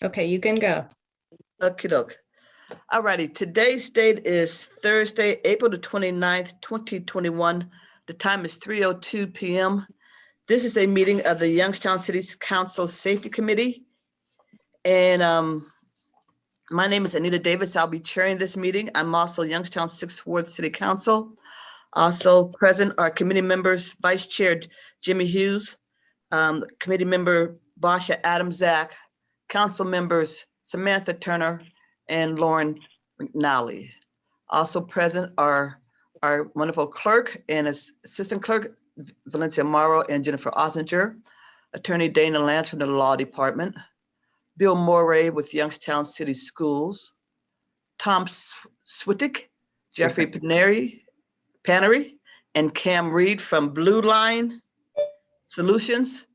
Okay, you can go. Okie doke. All righty, today's date is Thursday, April the 29th, 2021. The time is 3:02 p.m. This is a meeting of the Youngstown City Council Safety Committee. And my name is Anita Davis. I'll be chairing this meeting. I'm also Youngstown 6th Ward City Council. Also present are committee members, Vice Chair Jimmy Hughes, Committee Member Basha Adamzak, Council members Samantha Turner and Lauren McNally. Also present are our wonderful clerk and assistant clerk, Valencia Morrow and Jennifer Ossinger, Attorney Dana Lance from the Law Department, Bill Moray with Youngstown City Schools, Tom Swittick, Jeffrey Panery, and Cam Reed from Blue Line Solutions,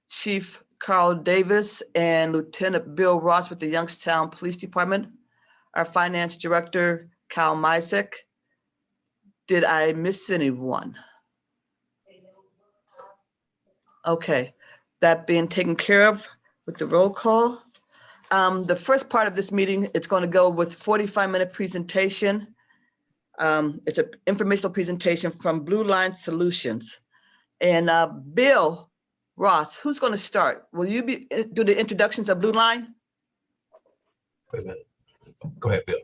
Chief Carl Davis and Lieutenant Bill Ross with the Youngstown Police Department, our Finance Director, Kyle Misek. Did I miss anyone? Okay, that being taken care of with the roll call. The first part of this meeting, it's going to go with 45-minute presentation. It's an informational presentation from Blue Line Solutions. And Bill Ross, who's going to start? Will you do the introductions of Blue Line? Go ahead, Bill.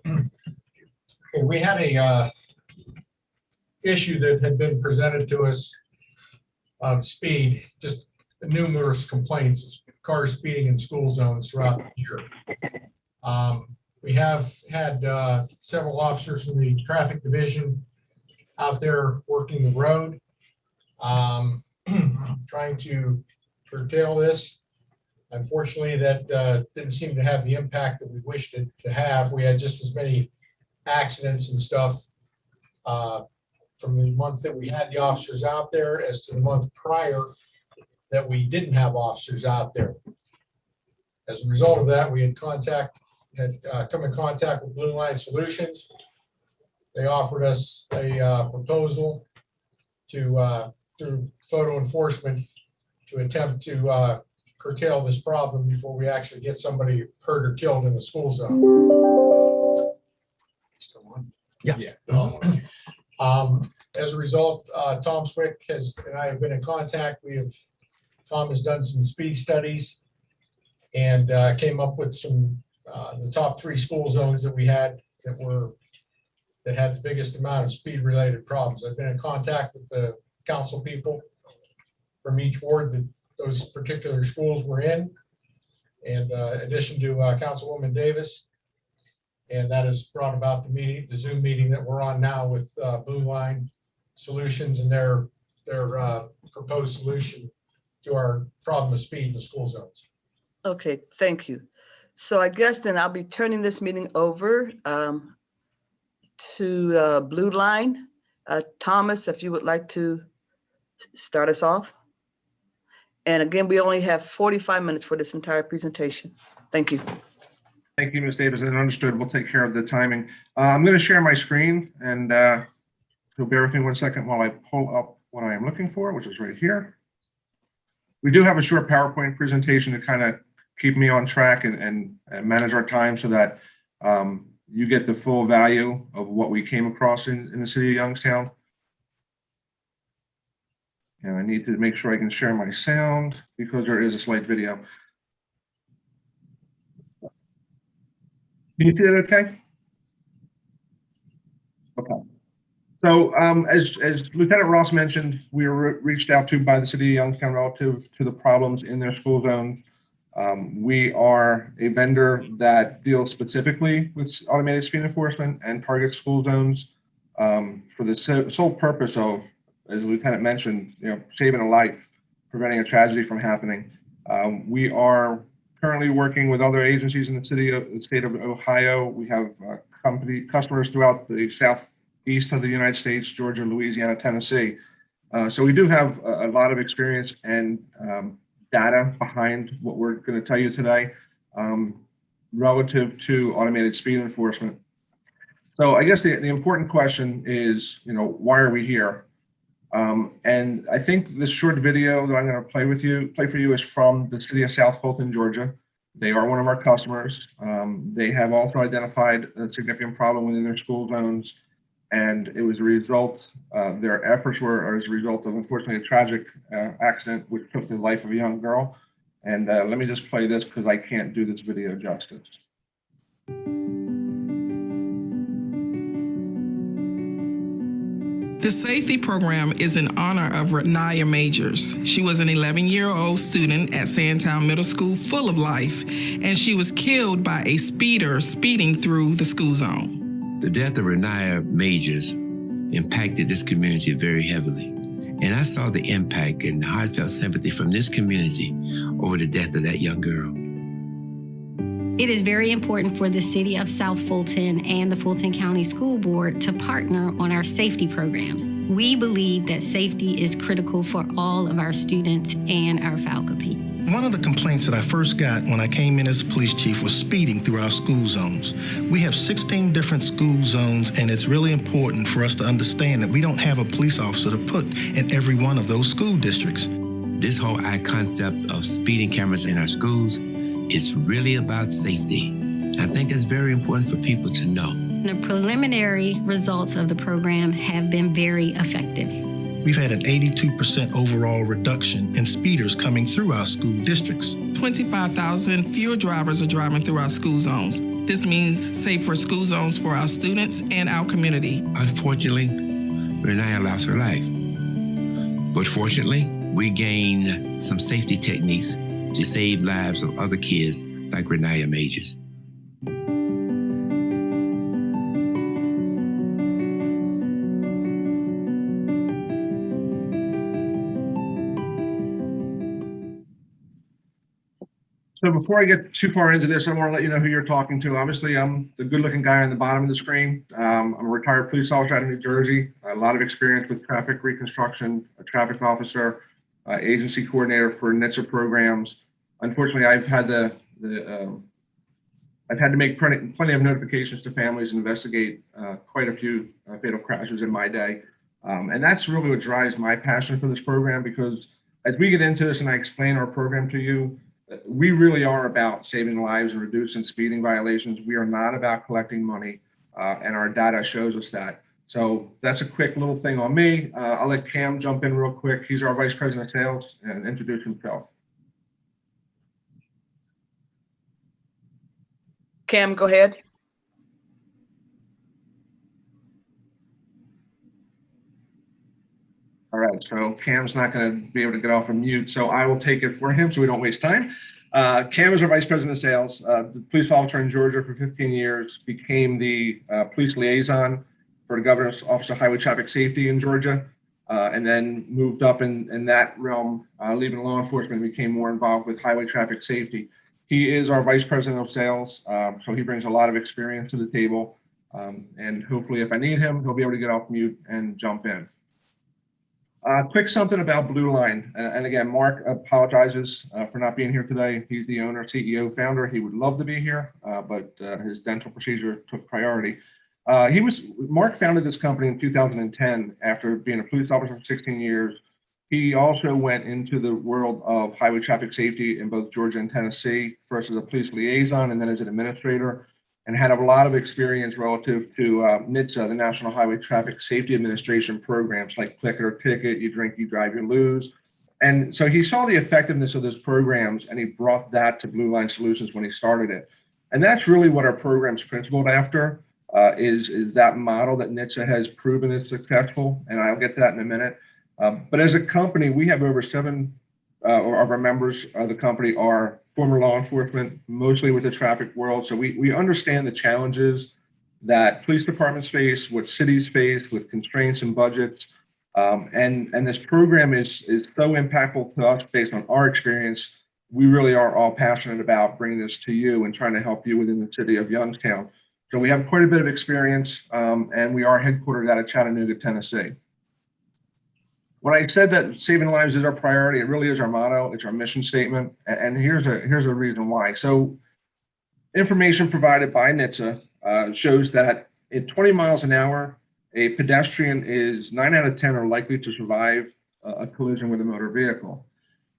Okay, we had a issue that had been presented to us of speed, just numerous complaints, cars speeding in school zones throughout the year. We have had several officers from the traffic division out there working the road, trying to curtail this. Unfortunately, that didn't seem to have the impact that we wished it to have. We had just as many accidents and stuff from the month that we had the officers out there as to the month prior that we didn't have officers out there. As a result of that, we had come in contact with Blue Line Solutions. They offered us a proposal to through photo enforcement to attempt to curtail this problem before we actually get somebody hurt or killed in the school zone. Still on? Yeah. As a result, Tom Swick and I have been in contact. Tom has done some speed studies and came up with some the top 3 school zones that we had that had the biggest amount of speed related problems. I've been in contact with the council people from each ward that those particular schools were in, and in addition to Councilwoman Davis, and that has brought about the Zoom meeting that we're on now with Blue Line Solutions and their proposed solution to our problem of speed in the school zones. Okay, thank you. So I guess then I'll be turning this meeting over to Blue Line. Thomas, if you would like to start us off. And again, we only have 45 minutes for this entire presentation. Thank you. Thank you, Ms. Davis, and understood. We'll take care of the timing. I'm going to share my screen, and you'll bear with me one second while I pull up what I am looking for, which is right here. We do have a short PowerPoint presentation to kind of keep me on track and manage our time so that you get the full value of what we came across in the city of Youngstown. And I need to make sure I can share my sound because there is a slight video. Can you see that okay? Okay. So as Lieutenant Ross mentioned, we were reached out to by the city of Youngstown relative to the problems in their school zones. We are a vendor that deals specifically with automated speed enforcement and targets school zones for the sole purpose of, as the Lieutenant mentioned, saving a life, preventing a tragedy from happening. We are currently working with other agencies in the state of Ohio. We have customers throughout the southeast of the United States, Georgia, Louisiana, Tennessee. So we do have a lot of experience and data behind what we're going to tell you today relative to automated speed enforcement. So I guess the important question is, why are we here? And I think this short video that I'm going to play for you is from the city of South Fulton, Georgia. They are one of our customers. They have also identified a significant problem within their school zones, and it was a result, their efforts were as a result of, unfortunately, a tragic accident which took the life of a young girl. And let me just play this because I can't do this video justice. The safety program is in honor of Renaya Majors. She was an 11-year-old student at Sandtown Middle School full of life, and she was killed by a speeder speeding through the school zone. The death of Renaya Majors impacted this community very heavily. And I saw the impact and heartfelt sympathy from this community over the death of that young girl. It is very important for the City of South Fulton and the Fulton County School Board to partner on our safety programs. We believe that safety is critical for all of our students and our faculty. One of the complaints that I first got when I came in as the police chief was speeding through our school zones. We have 16 different school zones, and it's really important for us to understand that we don't have a police officer to put in every one of those school districts. This whole concept of speeding cameras in our schools is really about safety. I think it's very important for people to know. The preliminary results of the program have been very effective. We've had an 82% overall reduction in speeders coming through our school districts. 25,000 fewer drivers are driving through our school zones. This means safer school zones for our students and our community. Unfortunately, Renaya lost her life. But fortunately, we gained some safety techniques to save lives of other kids like Renaya Majors. So before I get too far into this, I want to let you know who you're talking to. Obviously, I'm the good-looking guy on the bottom of the screen. I'm a retired police officer out of New Jersey. A lot of experience with traffic reconstruction, a traffic officer, agency coordinator for NHTSA programs. Unfortunately, I've had to make plenty of notifications to families and investigate quite a few fatal crashes in my day. And that's really what drives my passion for this program, because as we get into this and I explain our program to you, we really are about saving lives and reducing speeding violations. We are not about collecting money, and our data shows us that. So that's a quick little thing on me. I'll let Cam jump in real quick. He's our Vice President of Sales, and introduce himself. Cam, go ahead. All right, so Cam's not going to be able to get off of mute, so I will take it for him so we don't waste time. Cam is our Vice President of Sales, the police officer in Georgia for 15 years, became the police liaison for the Governor's Office of Highway Traffic Safety in Georgia, and then moved up in that realm, leaving law enforcement, and became more involved with highway traffic safety. He is our Vice President of Sales, so he brings a lot of experience to the table, and hopefully if I need him, he'll be able to get off mute and jump in. Quick something about Blue Line. And again, Mark apologizes for not being here today. He's the owner, CEO, founder. He would love to be here, but his dental procedure took priority. Mark founded this company in 2010 after being a police officer for 16 years. He also went into the world of highway traffic safety in both Georgia and Tennessee, first as a police liaison and then as an administrator, and had a lot of experience relative to NHTSA, the National Highway Traffic Safety Administration programs like Click It or Ticket, You Drink, You Drive, You Lose. And so he saw the effectiveness of those programs, and he brought that to Blue Line Solutions when he started it. And that's really what our program's principled after, is that model that NHTSA has proven is successful, and I'll get to that in a minute. But as a company, we have over 7 of our members of the company are former law enforcement, mostly with the traffic world. So we understand the challenges that police departments face, what cities face with constraints and budgets. And this program is so impactful to us based on our experience. We really are all passionate about bringing this to you and trying to help you within the city of Youngstown. So we have quite a bit of experience, and we are headquartered out of Chattanooga, Tennessee. When I said that saving lives is our priority, it really is our motto. It's our mission statement. And here's a reason why. So information provided by NHTSA shows that at 20 miles an hour, a pedestrian is 9 out of 10 are likely to survive a collision with a motor vehicle.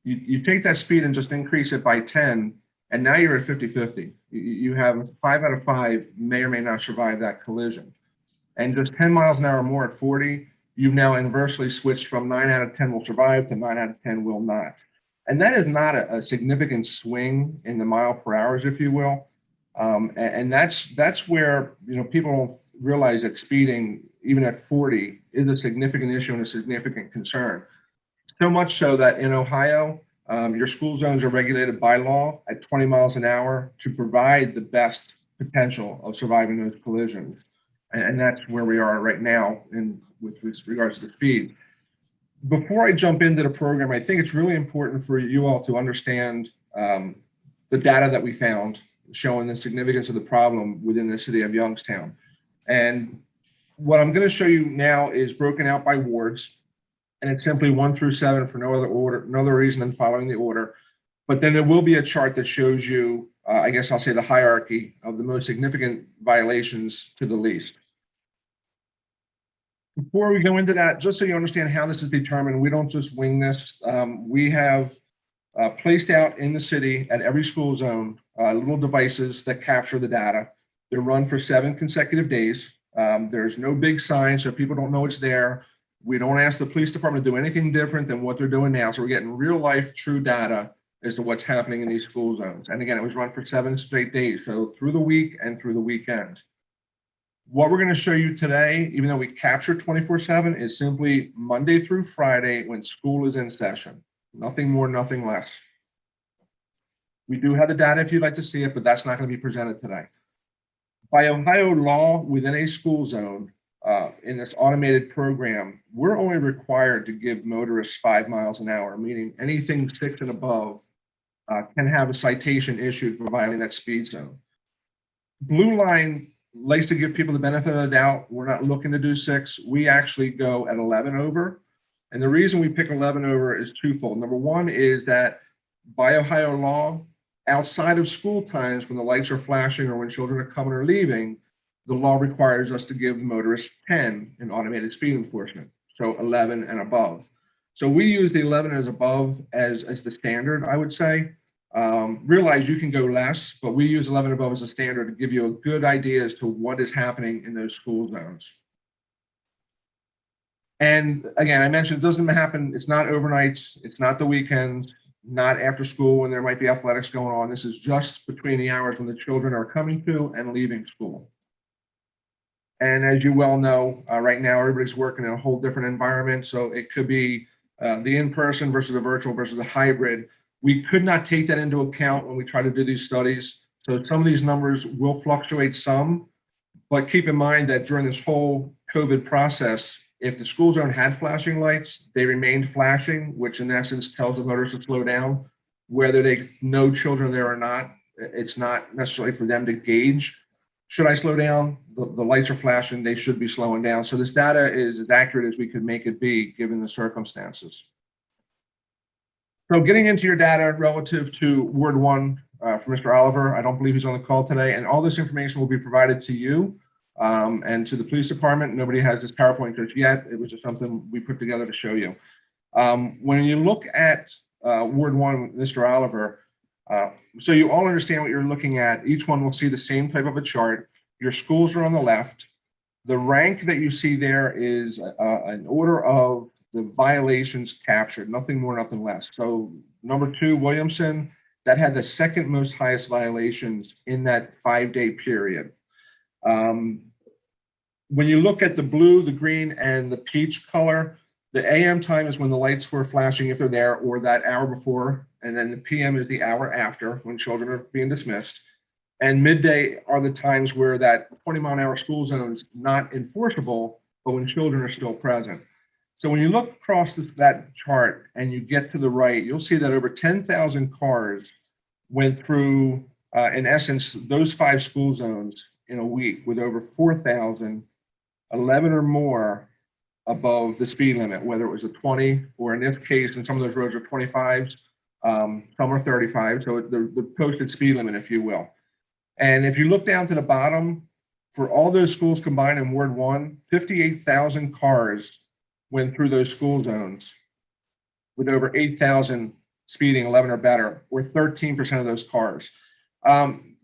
You take that speed and just increase it by 10, And now you're at 50-50. You have 5 out of 5 may or may not survive that collision. And just 10 miles an hour more at 40, you've now inversely switched from 9 out of 10 will survive to 9 out of 10 will not. And that is not a significant swing in the mile per hours, if you will. And that's where, people don't realize that speeding, even at 40, is a significant issue and a significant concern. So much so that in Ohio, your school zones are regulated by law at 20 miles an hour to provide the best potential of surviving those collisions. And that's where we are right now with regards to speed. Before I jump into the program, I think it's really important for you all to understand the data that we found showing the significance of the problem within the city of Youngstown. And what I'm going to show you now is broken out by wards, and it's simply 1 through 7 for no other reason than following the order. But then there will be a chart that shows you, I guess I'll say, the hierarchy of the most significant violations to the least. Before we go into that, just so you understand how this is determined, we don't just wing this. We have placed out in the city at every school zone little devices that capture the data. They're run for 7 consecutive days. There's no big sign, so people don't know it's there. We don't ask the police department to do anything different than what they're doing now. So we're getting real life, true data as to what's happening in these school zones. And again, it was run for 7 straight days, so through the week and through the weekend. What we're going to show you today, even though we capture 24/7, is simply Monday through Friday when school is in session. Nothing more, nothing less. We do have the data if you'd like to see it, but that's not going to be presented today. By Ohio law, within a school zone, in this automated program, we're only required to give motorists 5 miles an hour, meaning anything 6 and above can have a citation issued for violating that speed zone. Blue line likes to give people the benefit of the doubt. We're not looking to do 6. We actually go at 11 over. And the reason we pick 11 over is twofold. Number one is that by Ohio law, outside of school times when the lights are flashing or when children are coming or leaving, the law requires us to give motorists 10 in automated speed enforcement, so 11 and above. So we use the 11 as above as the standard, I would say. Realize you can go less, but we use 11 above as a standard to give you a good idea as to what is happening in those school zones. And again, I mentioned it doesn't happen, it's not overnights, it's not the weekends, not after school when there might be athletics going on. This is just between the hours when the children are coming to and leaving school. And as you well know, right now, everybody's working in a whole different environment. So it could be the in-person versus the virtual versus the hybrid. We could not take that into account when we try to do these studies. So some of these numbers will fluctuate some, but keep in mind that during this whole COVID process, if the school zone had flashing lights, they remained flashing, which in essence tells the motorists to slow down. Whether they know children there or not, it's not necessarily for them to gauge. Should I slow down? The lights are flashing, they should be slowing down. So this data is as accurate as we could make it be given the circumstances. So getting into your data relative to Ward 1 for Mr. Oliver, I don't believe he's on the call today, and all this information will be provided to you and to the police department. Nobody has this PowerPoint just yet. It was just something we put together to show you. When you look at Ward 1, Mr. Oliver, so you all understand what you're looking at. Each one will see the same type of a chart. Your schools are on the left. The rank that you see there is an order of the violations captured, nothing more, nothing less. So number 2, Williamson, that had the second most highest violations in that 5-day period. When you look at the blue, the green, and the peach color, the AM time is when the lights were flashing if they're there, or that hour before, and then the PM is the hour after when children are being dismissed. And midday are the times where that 20-mile-an-hour school zone is not enforceable, but when children are still present. So when you look across that chart and you get to the right, you'll see that over 10,000 cars went through, in essence, those 5 school zones in a week, with over 4,000, 11 or more above the speed limit, whether it was a 20, or in this case, in some of those roads are 25s, some are 35, so the posted speed limit, if you will. And if you look down to the bottom, for all those schools combined in Ward 1, 58,000 cars went through those school zones, with over 8,000 speeding 11 or better, or 13% of those cars.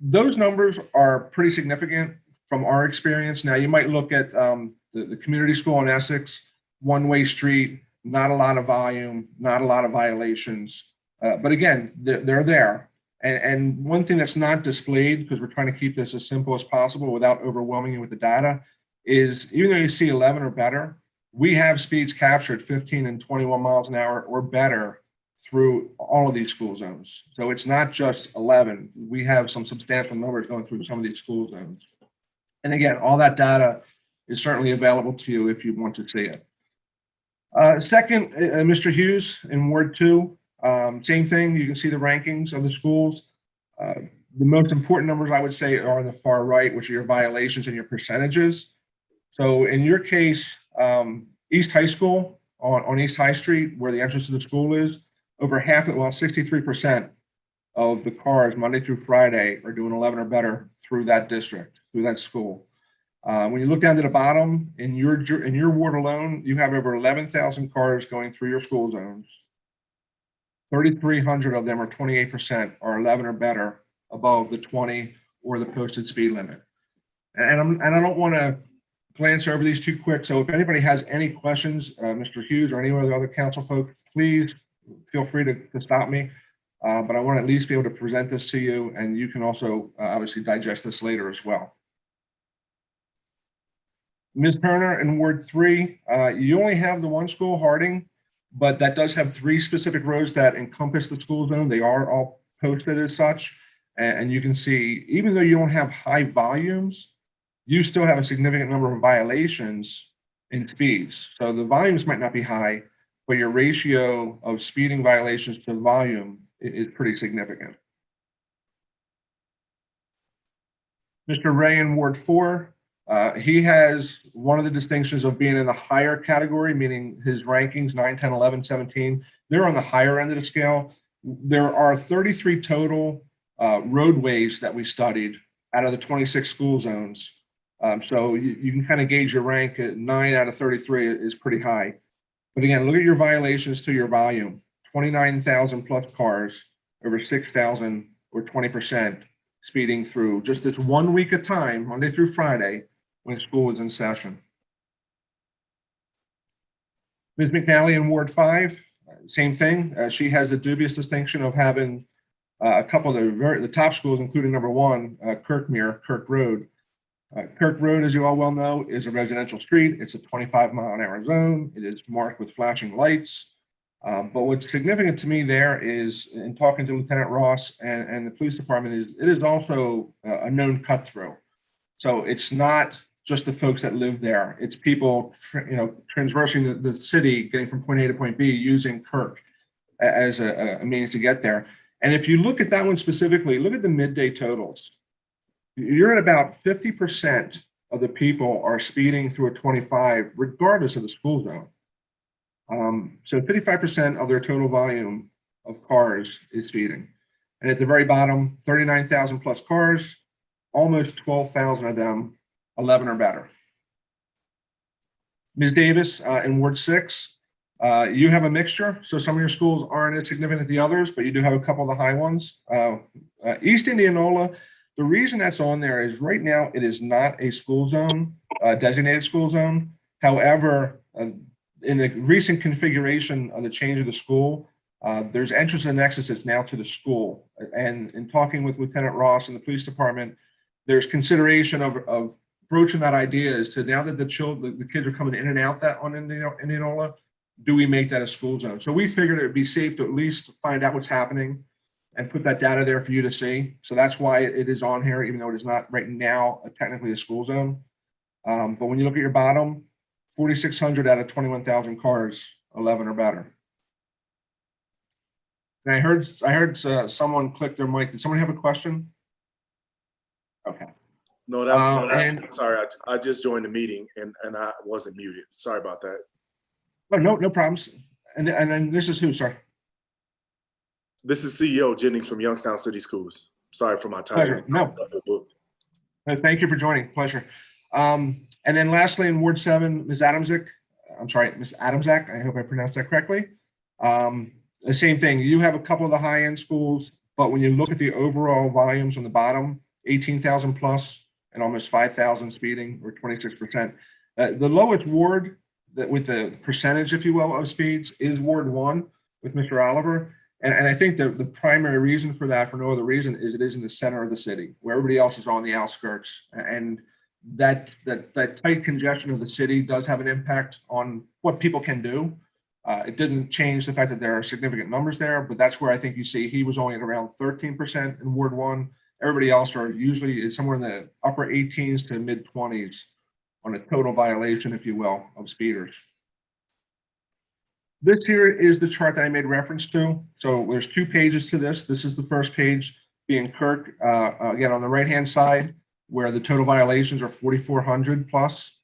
Those numbers are pretty significant from our experience. Now, you might look at the community school in Essex, one-way street, not a lot of volume, not a lot of violations. But again, they're there. And one thing that's not displayed, because we're trying to keep this as simple as possible without overwhelming you with the data, is even though you see 11 or better, we have speeds captured 15 and 21 miles an hour or better through all of these school zones. So it's not just 11. We have some substantial numbers going through some of these school zones. And again, all that data is certainly available to you if you want to see it. Second, Mr. Hughes in Ward 2, same thing. You can see the rankings of the schools. The most important numbers I would say are on the far right, which are your violations and your percentages. So in your case, East High School on East High Street, where the entrance to the school is, over half of, well, 63% of the cars Monday through Friday are doing 11 or better through that district, through that school. When you look down to the bottom, in your ward alone, you have over 11,000 cars going through your school zones. 3,300 of them, or 28%, are 11 or better above the 20 or the posted speed limit. And I don't want to glance over these too quick. So if anybody has any questions, Mr. Hughes or any of the other council folks, please feel free to stop me. But I want to at least be able to present this to you, and you can also obviously digest this later as well. Ms. Turner in Ward 3, you only have the one school, Harding, but that does have 3 specific roads that encompass the school zone. They are all posted as such. And you can see, even though you don't have high volumes, you still have a significant number of violations in speeds. So the volumes might not be high, but your ratio of speeding violations to volume is pretty significant. Mr. Ray in Ward 4, he has one of the distinctions of being in the higher category, meaning his rankings 9, 10, 11, 17, they're on the higher end of the scale. There are 33 total roadways that we studied out of the 26 school zones. So you can kind of gauge your rank at 9 out of 33 is pretty high. But again, look at your violations to your volume, 29,000 plus cars, over 6,000 or 20% speeding through just this 1 week at a time, Monday through Friday, when school was in session. Ms. McNally in Ward 5, same thing. She has the dubious distinction of having a couple of the top schools, including number 1, Kirk Road. Kirk Road, as you all well know, is a residential street. It's a 25-mile-an-hour zone. It is marked with flashing lights. But what's significant to me there is, in talking to Lieutenant Ross and the police department, it is also a known cut through. So it's not just the folks that live there. It's people, transversing the city, getting from point A to point B, using Kirk as a means to get there. And if you look at that one specifically, look at the midday totals. You're at about 50% of the people are speeding through a 25, regardless of the school zone. So 55% of their total volume of cars is speeding. And at the very bottom, 39,000 plus cars, almost 12,000 of them 11 or better. Ms. Davis in Ward 6, you have a mixture. So some of your schools aren't as significant as the others, but you do have a couple of the high ones. East Indianola, the reason that's on there is right now it is not a school zone, designated school zone. However, in the recent configuration of the change of the school, there's entrance and exits now to the school. And in talking with Lieutenant Ross and the police department, there's consideration of broaching that idea as to, now that the kids are coming in and out that on Indianola, do we make that a school zone? So we figured it would be safe to at least find out what's happening and put that data there for you to see. So that's why it is on here, even though it is not right now technically a school zone. But when you look at your bottom, 4,600 out of 21,000 cars, 11 or better. And I heard someone click their mic. Did someone have a question? Okay. No, sorry, I just joined the meeting and I wasn't muted. Sorry about that. Oh, no problems. And then this is who, sir? This is CEO Jennings from Youngstown City Schools. Sorry for my time. No. Thank you for joining. Pleasure. And then lastly, in Ward 7, Ms. Adamczak. I hope I pronounced that correctly. The same thing, you have a couple of the high-end schools, but when you look at the overall volumes on the bottom, 18,000 plus and almost 5,000 speeding, or 26%. The lowest ward that with the percentage, if you will, of speeds is Ward 1 with Mr. Oliver. And I think the primary reason for that, for no other reason, is it is in the center of the city, where everybody else is on the outskirts. And that tight congestion of the city does have an impact on what people can do. It didn't change the fact that there are significant numbers there, but that's where I think you see he was only at around 13% in Ward 1. Everybody else are usually somewhere in the upper 18s to mid 20s on a total violation, if you will, of speeders. This here is the chart that I made reference to. So there's 2 pages to this. This is the first page being Kirk, again, on the right-hand side, where the total violations are 4,400 plus,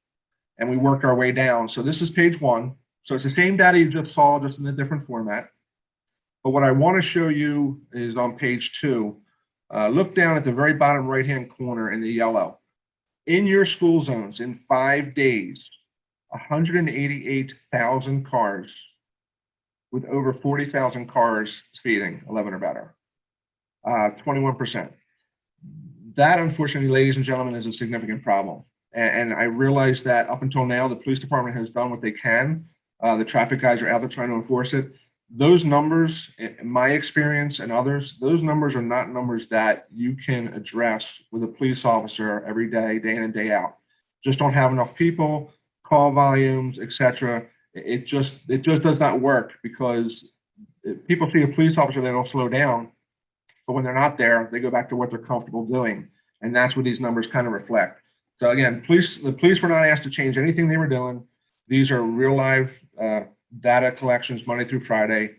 and we work our way down. So this is page 1. So it's the same data you just saw, just in a different format. But what I want to show you is on page 2. Look down at the very bottom right-hand corner in the yellow. In your school zones, in 5 days, 188,000 cars with over 40,000 cars speeding, 11 or better, 21%. That, unfortunately, ladies and gentlemen, is a significant problem. And I realize that up until now, the police department has done what they can. The traffic guys are out there trying to enforce it. Those numbers, in my experience and others, those numbers are not numbers that you can address with a police officer every day, day in and day out. Just don't have enough people, call volumes, etc. It just does not work, because if people see a police officer, they don't slow down. But when they're not there, they go back to what they're comfortable doing. And that's what these numbers kind of reflect. So again, the police were not asked to change anything they were doing. These are real live data collections Monday through Friday,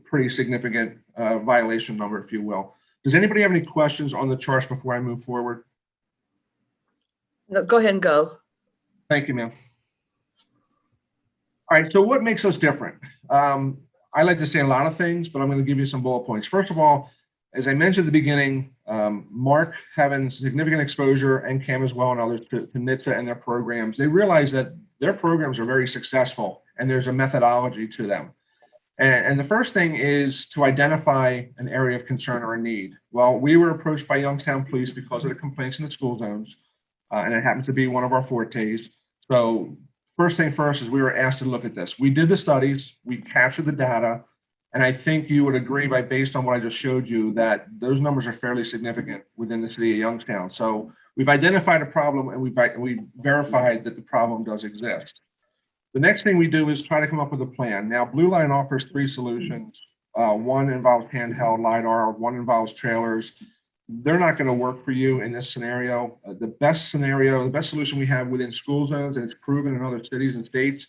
pretty significant violation number, if you will. Does anybody have any questions on the charts before I move forward? No, go ahead and go. Thank you, ma'am. All right, so what makes us different? I like to say a lot of things, but I'm going to give you some bullet points. First of all, as I mentioned at the beginning, Mark having significant exposure, and Cam as well, and others to NHTSA and their programs, they realize that their programs are very successful and there's a methodology to them. And the first thing is to identify an area of concern or a need. Well, we were approached by Youngstown Police because of the complaints in the school zones, and it happens to be one of our fortes. So first thing first is we were asked to look at this. We did the studies, we captured the data, and I think you would agree, based on what I just showed you, that those numbers are fairly significant within the city of Youngstown. So we've identified a problem, and we verified that the problem does exist. The next thing we do is try to come up with a plan. Now, Blue Line offers 3 solutions. One involves handheld LiDAR, one involves trailers. They're not going to work for you in this scenario. The best solution we have within school zones, and it's proven in other cities and states,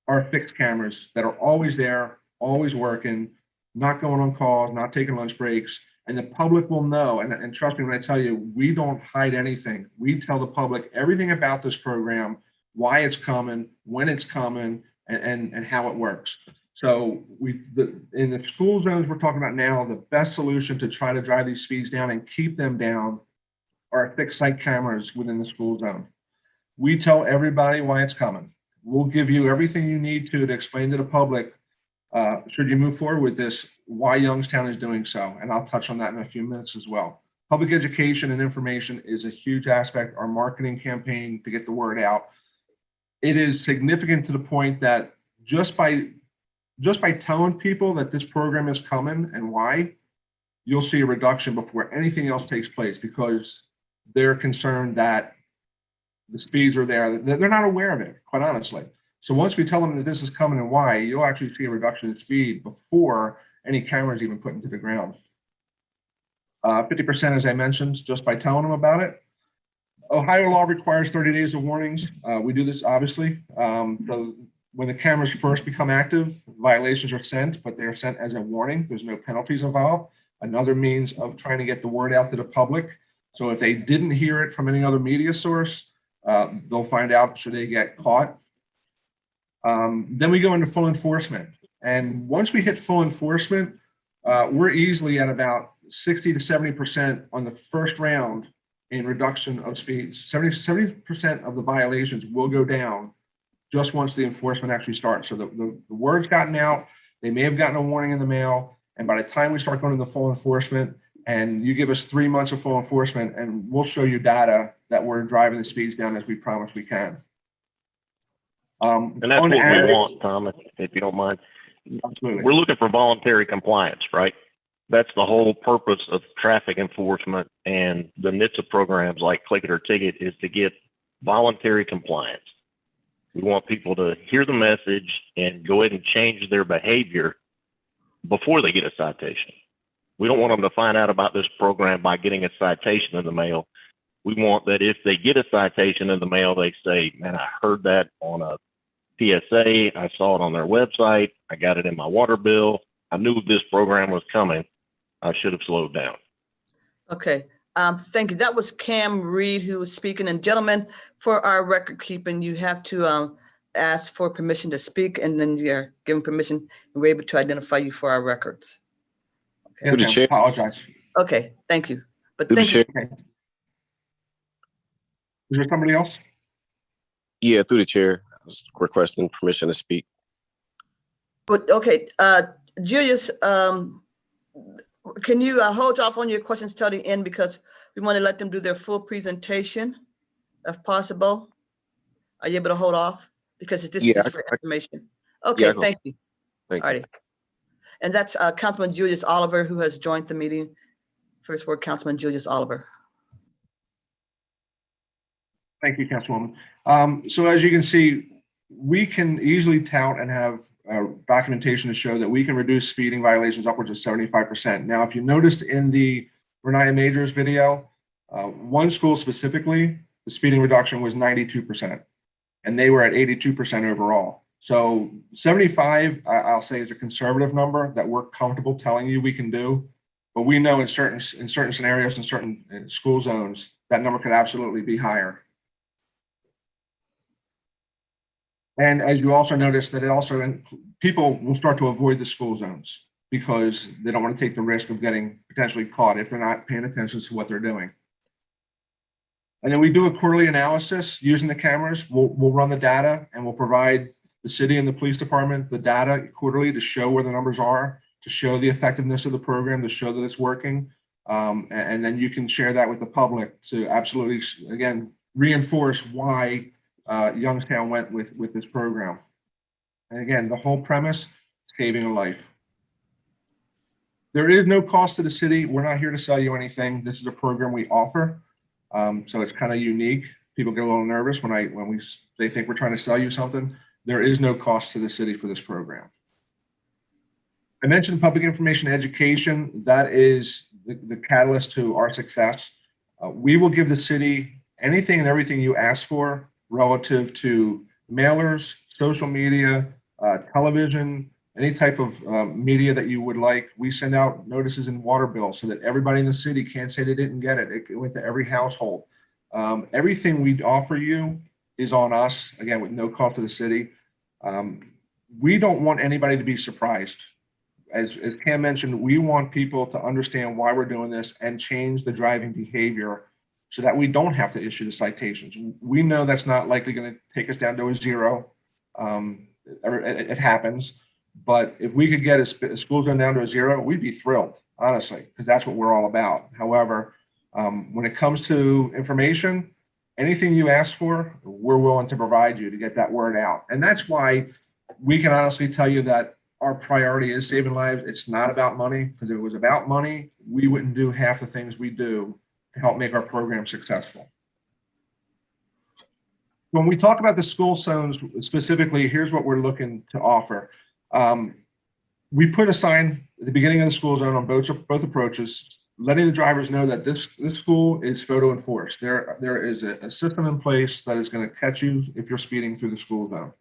are fixed cameras that are always there, always working, not going on calls, not taking lunch breaks, and the public will know. And trust me when I tell you, we don't hide anything. We tell the public everything about this program, why it's coming, when it's coming, and how it works. So in the school zones we're talking about now, the best solution to try to drive these speeds down and keep them down are fixed site cameras within the school zone. We tell everybody why it's coming. We'll give you everything you need to explain to the public, should you move forward with this, why Youngstown is doing so. And I'll touch on that in a few minutes as well. Public education and information is a huge aspect. Our marketing campaign to get the word out. It is significant to the point that just by telling people that this program is coming and why, you'll see a reduction before anything else takes place, because they're concerned that the speeds are there. They're not aware of it, quite honestly. So once we tell them that this is coming and why, you'll actually see a reduction in speed before any cameras even put into the ground. 50%, as I mentioned, just by telling them about it. Ohio law requires 30 days of warnings. We do this obviously. So when the cameras first become active, violations are sent, but they're sent as a warning. There's no penalties involved. Another means of trying to get the word out to the public. So if they didn't hear it from any other media source, they'll find out should they get caught. Then we go into full enforcement. And once we hit full enforcement, we're easily at about 60 to 70% on the first round in reduction of speeds. 70% of the violations will go down just once the enforcement actually starts. So the word's gotten out, They may have gotten a warning in the mail, and by the time we start going into full enforcement, and you give us 3 months of full enforcement, and we'll show you data that we're driving the speeds down as we promise we can. And that's what we want, Thomas, if you don't mind. Absolutely. We're looking for voluntary compliance, right? That's the whole purpose of traffic enforcement and the NHTSA programs like Click It or Ticket is to get voluntary compliance. We want people to hear the message and go ahead and change their behavior before they get a citation. We don't want them to find out about this program by getting a citation in the mail. We want that if they get a citation in the mail, they say, man, I heard that on a PSA. I saw it on their website. I got it in my water bill. I knew this program was coming. I should have slowed down. Okay. Thank you. That was Cam Reed who was speaking. And gentlemen, for our record keeping, you have to ask for permission to speak, and then you're given permission, and we're able to identify you for our records. Okay. Through the chair. Apologize. Okay. Thank you. But Through thank you. Okay. Is there somebody else? Yeah, through the chair, I was requesting permission to speak. But okay, Julius, can you hold off on your questions till the end, because we want to let them do their full presentation, if possible. Are you able to hold off? Because this is for information. Okay, thank you. Thank you. All right. And that's Councilman Julius Oliver, who has joined the meeting. First word, Councilman Julius Oliver. Thank you, Councilwoman. So as you can see, we can easily tout and have documentation to show that we can reduce speeding violations upwards of 75%. Now, if you noticed in the Renaya Majors video, one school specifically, the speeding reduction was 92%, and they were at 82% overall. So 75, I'll say, is a conservative number that we're comfortable telling you we can do, but we know in certain scenarios, in certain school zones, that number could absolutely be higher. And as you also notice, that it also, people will start to avoid the school zones because they don't want to take the risk of getting potentially caught if they're not paying attention to what they're doing. And then we do a quarterly analysis using the cameras. We'll run the data, and we'll provide the city and the police department the data quarterly to show where the numbers are, to show the effectiveness of the program, to show that it's working. And then you can share that with the public to absolutely, again, reinforce why Youngstown went with this program. And again, the whole premise, saving a life. There is no cost to the city. We're not here to sell you anything. This is a program we offer. So it's kind of unique. People get a little nervous when they think we're trying to sell you something. There is no cost to the city for this program. I mentioned public information education. That is the catalyst to our success. We will give the city anything and everything you ask for relative to mailers, social media, television, any type of media that you would like. We send out notices in water bills so that everybody in the city can't say they didn't get it. It went to every household. Everything we offer you is on us, again, with no cost to the city. We don't want anybody to be surprised. As Cam mentioned, we want people to understand why we're doing this and change the driving behavior so that we don't have to issue the citations. We know that's not likely going to take us down to a zero. It happens. But if we could get a school zone down to a zero, we'd be thrilled, honestly, because that's what we're all about. However, when it comes to information, anything you ask for, we're willing to provide you to get that word out. And that's why we can honestly tell you that our priority is saving lives. It's not about money, because if it was about money, we wouldn't do half the things we do to help make our program successful. When we talk about the school zones specifically, here's what we're looking to offer. We put a sign at the beginning of the school zone on both approaches, letting the drivers know that this school is photo enforced. There is a system in place that is going to catch you if you're speeding through the school zone.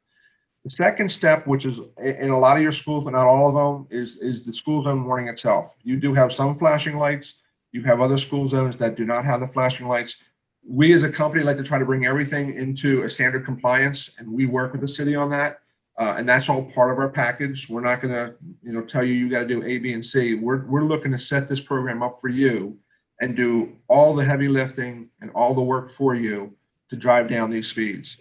The second step, which is in a lot of your schools, but not all of them, is the school zone warning itself. You do have some flashing lights. You have other school zones that do not have the flashing lights. We as a company like to try to bring everything into a standard compliance, and we work with the city on that. And that's all part of our package. We're not going to, tell you got to do A, B, and C. We're looking to set this program up for you and do all the heavy lifting and all the work for you to drive down these speeds.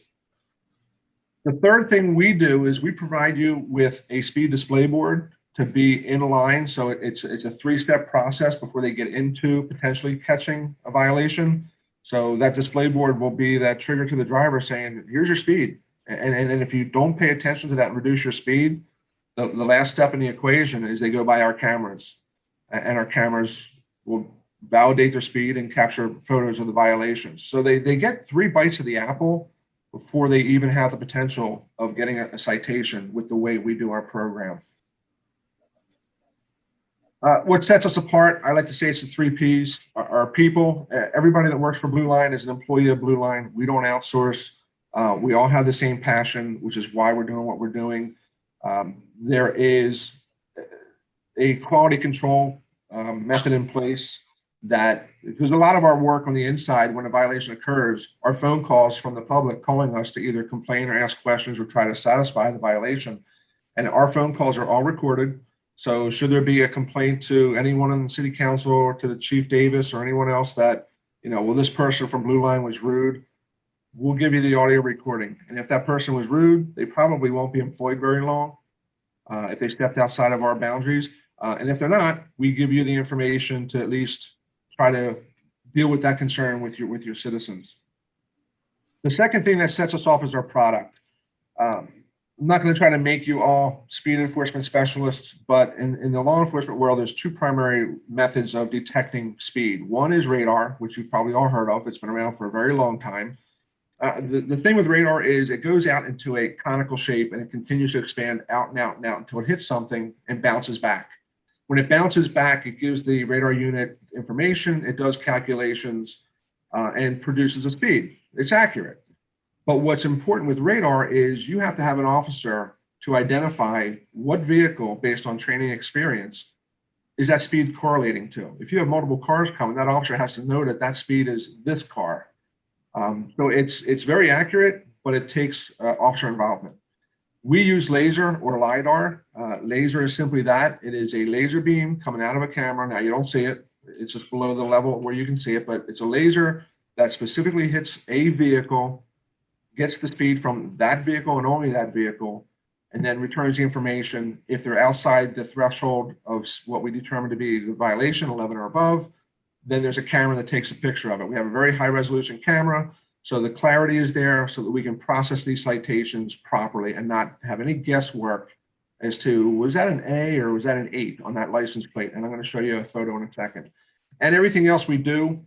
The third thing we do is we provide you with a speed display board to be in line. So it's a 3-step process before they get into potentially catching a violation. So that display board will be that trigger to the driver saying, here's your speed. And if you don't pay attention to that and reduce your speed, the last step in the equation is they go by our cameras, and our cameras will validate their speed and capture photos of the violations. So they get 3 bites of the apple before they even have the potential of getting a citation with the way we do our program. What sets us apart, I like to say it's the 3 Ps. Our people, everybody that works for Blue Line is an employee of Blue Line. We don't outsource. We all have the same passion, which is why we're doing what we're doing. There is a quality control method in place that, because a lot of our work on the inside, when a violation occurs, are phone calls from the public calling us to either complain or ask questions or try to satisfy the violation. And our phone calls are all recorded. So should there be a complaint to anyone on the city council or to the Chief Davis or anyone else that, well, this person from Blue Line was rude, we'll give you the audio recording. And if that person was rude, they probably won't be employed very long if they stepped outside of our boundaries. And if they're not, we give you the information to at least try to deal with that concern with your citizens. The second thing that sets us off is our product. I'm not going to try to make you all speed enforcement specialists, but in the law enforcement world, there's 2 primary methods of detecting speed. One is radar, which you've probably all heard of. It's been around for a very long time. The thing with radar is it goes out into a conical shape and it continues to expand out and out and out until it hits something and bounces back. When it bounces back, it gives the radar unit information, it does calculations, and produces a speed. It's accurate. But what's important with radar is you have to have an officer to identify what vehicle, based on training experience, is that speed correlating to. If you have multiple cars coming, that officer has to know that that speed is this car. So it's very accurate, but it takes officer involvement. We use laser or LiDAR. Laser is simply that. It is a laser beam coming out of a camera. Now you don't see it. It's just below the level where you can see it, but it's a laser that specifically hits a vehicle, gets the speed from that vehicle and only that vehicle, and then returns the information. If they're outside the threshold of what we determine to be the violation, 11 or above, then there's a camera that takes a picture of it. We have a very high resolution camera, so the clarity is there so that we can process these citations properly and not have any guesswork as to, was that an A or was that an 8 on that license plate? And I'm going to show you a photo in a second. And everything else we do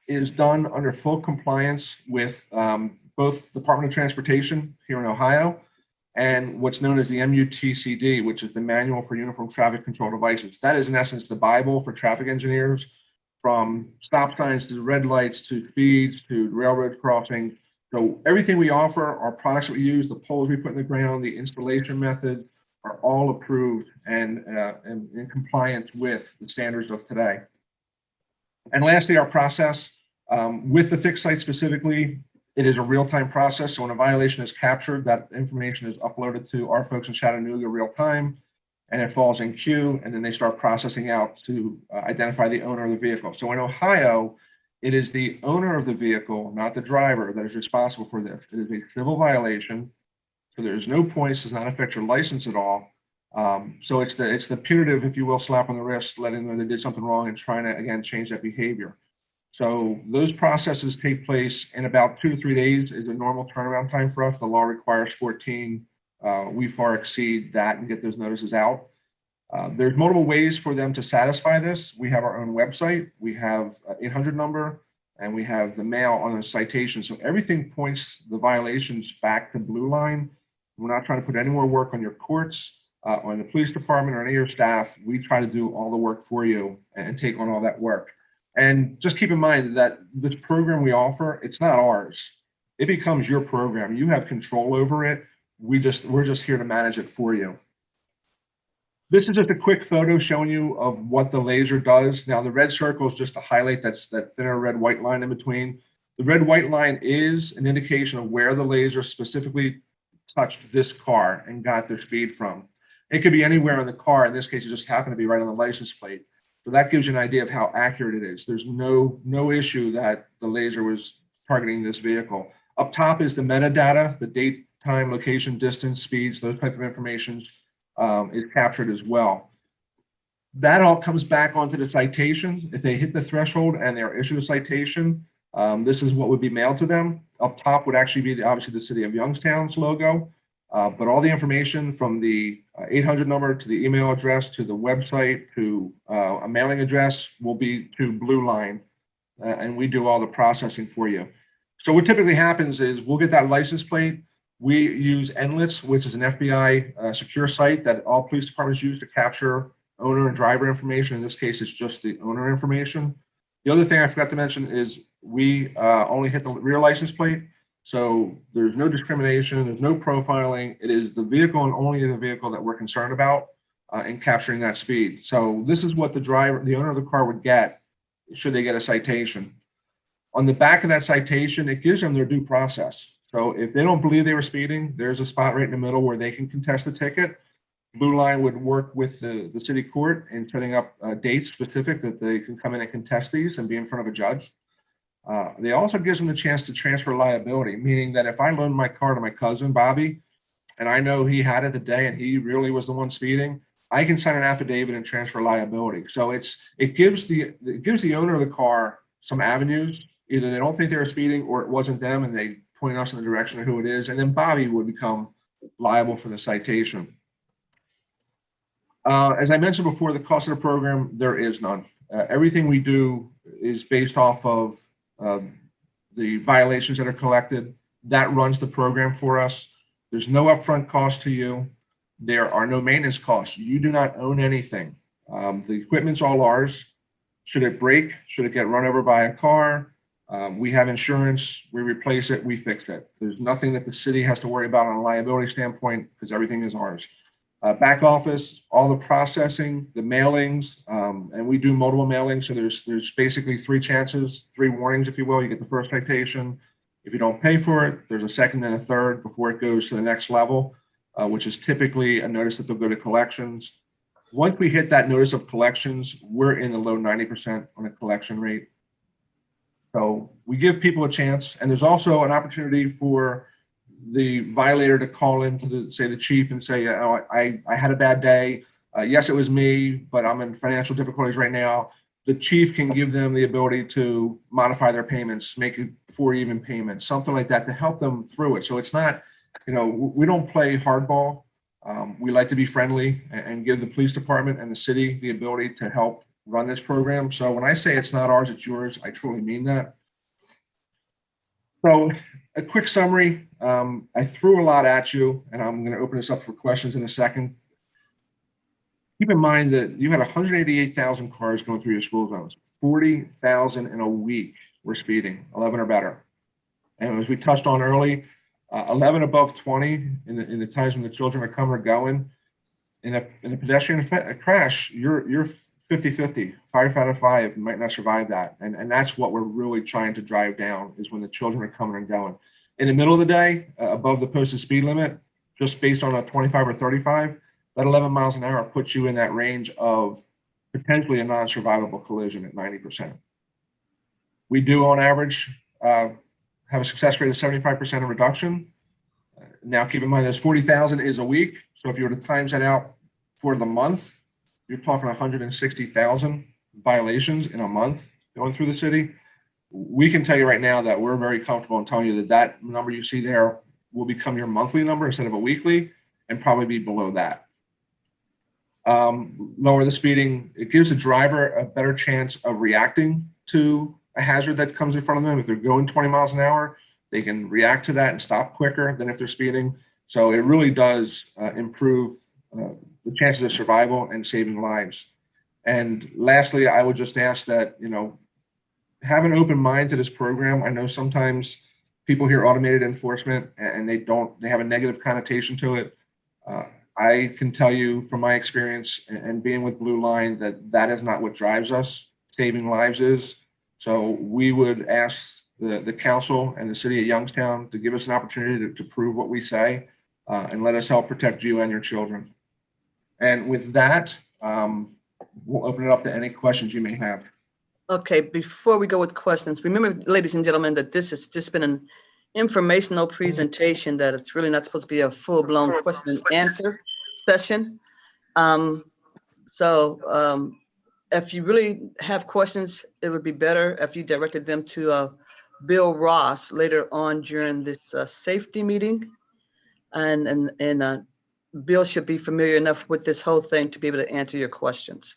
is done under full compliance with both Department of Transportation here in Ohio and what's known as the MUTCD, which is the Manual for Uniform Traffic Control Devices. That is, in essence, the Bible for traffic engineers, from stop signs to red lights to speeds to railroad crossing. So everything we offer, our products that we use, the poles we put in the ground, the installation method, are all approved and in compliance with the standards of today. And lastly, our process with the fixed site specifically, it is a real-time process. So when a violation is captured, that information is uploaded to our folks in Chattanooga real time, and it falls in queue, and then they start processing out to identify the owner of the vehicle. So in Ohio, it is the owner of the vehicle, not the driver, that is responsible for this. It is a civil violation, so there's no points, does not affect your license at all. So it's the punitive, if you will, slap on the wrist, letting them know they did something wrong and trying to, again, change that behavior. So those processes take place in about 2 to 3 days is a normal turnaround time for us. The law requires 14. We far exceed that and get those notices out. There's multiple ways for them to satisfy this. We have our own website. We have an 800 number, and we have the mail on the citation. So everything points the violations back to Blue Line. We're not trying to put any more work on your courts, on the police department, or any of your staff. We try to do all the work for you and take on all that work. And just keep in mind that this program we offer, it's not ours. It becomes your program. You have control over it. We're just here to manage it for you. This is just a quick photo showing you of what the laser does. Now the red circle is just to highlight that thinner red white line in between. The red white line is an indication of where the laser specifically touched this car and got their speed from. It could be anywhere in the car. In this case, it just happened to be right on the license plate. So that gives you an idea of how accurate it is. There's no issue that the laser was targeting this vehicle. Up top is the metadata, the date, time, location, distance, speeds, those type of information is captured as well. That all comes back onto the citation. If they hit the threshold and they're issued a citation, this is what would be mailed to them. Up top would actually be obviously the City of Youngstown's logo, but all the information from the 800 number to the email address to the website to a mailing address will be to Blue Line, and we do all the processing for you. So what typically happens is we'll get that license plate. We use Endless, which is an FBI secure site that all police departments use to capture owner and driver information. In this case, it's just the owner information. The other thing I forgot to mention is we only hit the rear license plate. So there's no discrimination, there's no profiling. It is the vehicle and only the vehicle that we're concerned about in capturing that speed. So this is what the owner of the car would get should they get a citation. On the back of that citation, it gives them their due process. So if they don't believe they were speeding, there's a spot right in the middle where they can contest the ticket. Blue Line would work with the city court in setting up dates specific that they can come in and contest these and be in front of a judge. They also gives them the chance to transfer liability, meaning that if I loan my car to my cousin, Bobby, and I know he had it the day and he really was the one speeding, I can sign an affidavit and transfer liability. So it gives the owner of the car some avenues. Either they don't think they were speeding or it wasn't them and they point us in the direction of who it is. And then Bobby would become liable for the citation. As I mentioned before, the cost of the program, there is none. Everything we do is based off of the violations that are collected. That runs the program for us. There's no upfront cost to you. There are no maintenance costs. You do not own anything. The equipment's all ours. Should it break, should it get run over by a car, we have insurance, we replace it, we fix it. There's nothing that the city has to worry about on a liability standpoint because everything is ours. Back office, all the processing, the mailings, and we do multiple mailings. So there's basically 3 chances, 3 warnings, if you will. You get the first citation. If you don't pay for it, there's a second and a third before it goes to the next level, which is typically a notice that they'll go to collections. Once we hit that notice of collections, we're in the low 90% on a collection rate. So we give people a chance, and there's also an opportunity for the violator to call in to the chief and say, oh, I had a bad day. Yes, it was me, but I'm in financial difficulties right now. The chief can give them the ability to modify their payments, make it 4 even payments, something like that to help them through it. So it's not, we don't play hardball. We like to be friendly and give the police department and the city the ability to help run this program. So when I say it's not ours, it's yours, I truly mean that. So a quick summary, I threw a lot at you, and I'm going to open this up for questions in a second. Keep in mind that you had 188,000 cars going through your school zones. 40,000 in a week were speeding, 11 or better. And as we touched on early, 11 above 20 in the times when the children are coming or going. In a pedestrian crash, you're 50-50, 5 out of 5 might not survive that. And that's what we're really trying to drive down, is when the children are coming and going. In the middle of the day, above the posted speed limit, just based on a 25 or 35, that 11 miles an hour puts you in that range of potentially a non-survivable collision at 90%. We do, on average, have a success rate of 75% of reduction. Now, keep in mind, this 40,000 is a week. So if you were to times that out for the month, you're talking 160,000 violations in a month going through the city. We can tell you right now that we're very comfortable in telling you that number you see there will become your monthly number instead of a weekly, and probably be below that. Lower the speeding, it gives the driver a better chance of reacting to a hazard that comes in front of them. If they're going 20 miles an hour, they can react to that and stop quicker than if they're speeding. So it really does improve the chances of survival and saving lives. And lastly, I would just ask that, have an open mind to this program. I know sometimes people hear automated enforcement and they have a negative connotation to it. I can tell you from my experience and being with Blue Line that is not what drives us. Saving lives is. So we would ask the council and the city of Youngstown to give us an opportunity to prove what we say and let us help protect you and your children. And with that, we'll open it up to any questions you may have. Okay, before we go with questions, remember, ladies and gentlemen, that this has just been an informational presentation that it's really not supposed to be a full-blown question and answer session. If you really have questions, it would be better if you directed them to Bill Ross later on during this safety meeting. And Bill should be familiar enough with this whole thing to be able to answer your questions.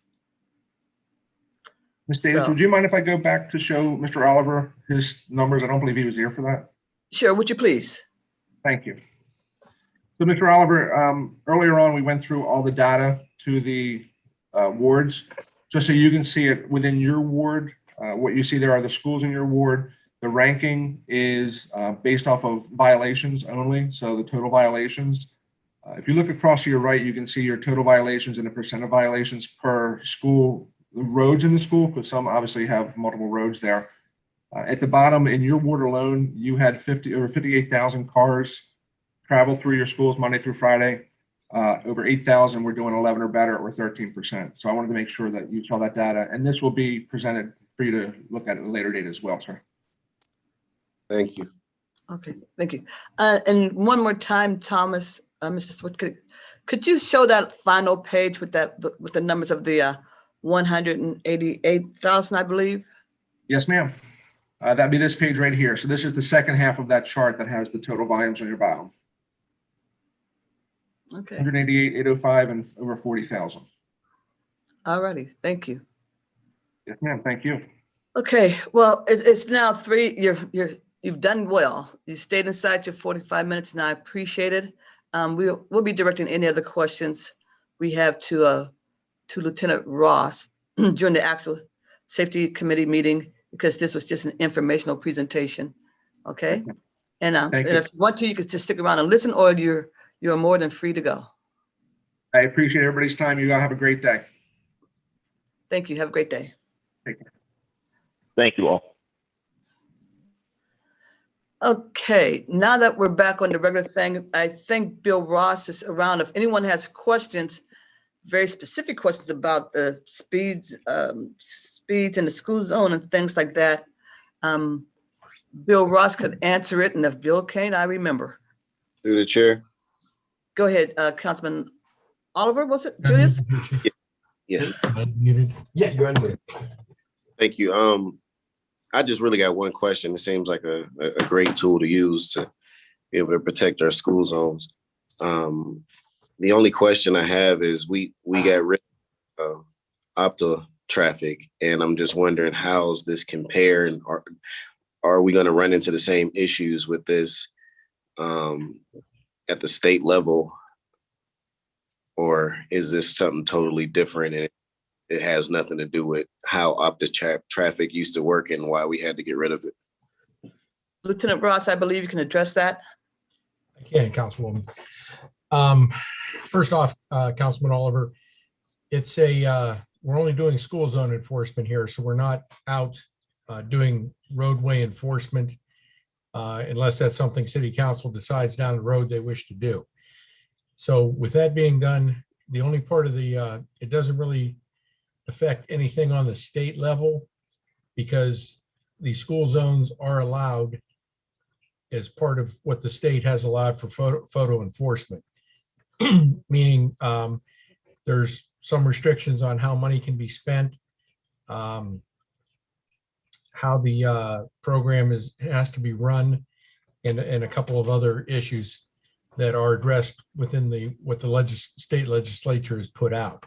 Ms. Davis, So- would you mind if I go back to show Mr. Oliver his numbers? I don't believe he was here for that. Sure, would you please? Thank you. So, Mr. Oliver, earlier on, we went through all the data to the wards, just so you can see it within your ward. What you see there are the schools in your ward. The ranking is based off of violations only, so the total violations. If you look across to your right, you can see your total violations and the percent of violations per school, the roads in the school, because some obviously have multiple roads there. At the bottom, in your ward alone, you had over 58,000 cars travel through your schools Monday through Friday. Over 8,000 were doing 11 or better, or 13%. So I wanted to make sure that you saw that data, and this will be presented for you to look at a later date as well, sir. Thank you. Okay, thank you. And one more time, Thomas, Mr. Switch, could you show that final page with with the numbers of the 188,000, I believe? Yes, ma'am. That'd be this page right here. So this is the second half of that chart that has the total volumes on your bottom. Okay, 188, 805, and over 40,000. all righty, thank you. Yes, ma'am. Thank you. Okay, well, it's now 3, you've done well. You stayed inside your 45 minutes, and I appreciate it. We'll be directing any other questions we have to Lieutenant Ross during the actual safety committee meeting, because this was just an informational presentation. Okay, and if you want to, you can just stick around and listen, or you're more than free to go. I appreciate everybody's time. You all have a great day. Thank you. Have a great day. Take care. Thank you all. Okay, now that we're back on the regular thing, I think Bill Ross is around. If anyone has questions, very specific questions about the speeds in the school zone and things like that, Bill Ross could answer it. And if Bill can't, I remember. Through the chair. Go ahead, Councilman Oliver, was it, Julius? Yeah. Unmuted. Yeah, you're unmuted. Thank you. I just really got one question. It seems like a great tool to use to be able to protect our school zones. The only question I have is we got rid of opto traffic, and I'm just wondering how's this compare, and are we going to run into the same issues with this at the state level, or is this something totally different and it has nothing to do with how opto traffic used to work and why we had to get rid of it? Lieutenant Ross, I believe you can address that. I can, Councilwoman. First off, Councilman Oliver, it's we're only doing school zone enforcement here, so we're not out doing roadway enforcement unless that's something City Council decides down the road they wish to do. So with that being done, the only part of the, it doesn't really affect anything on the state level, because the school zones are allowed as part of what the state has allowed for photo enforcement. Meaning there's some restrictions on how money can be spent, how the program has to be run, and a couple of other issues that are addressed within what the state legislature has put out.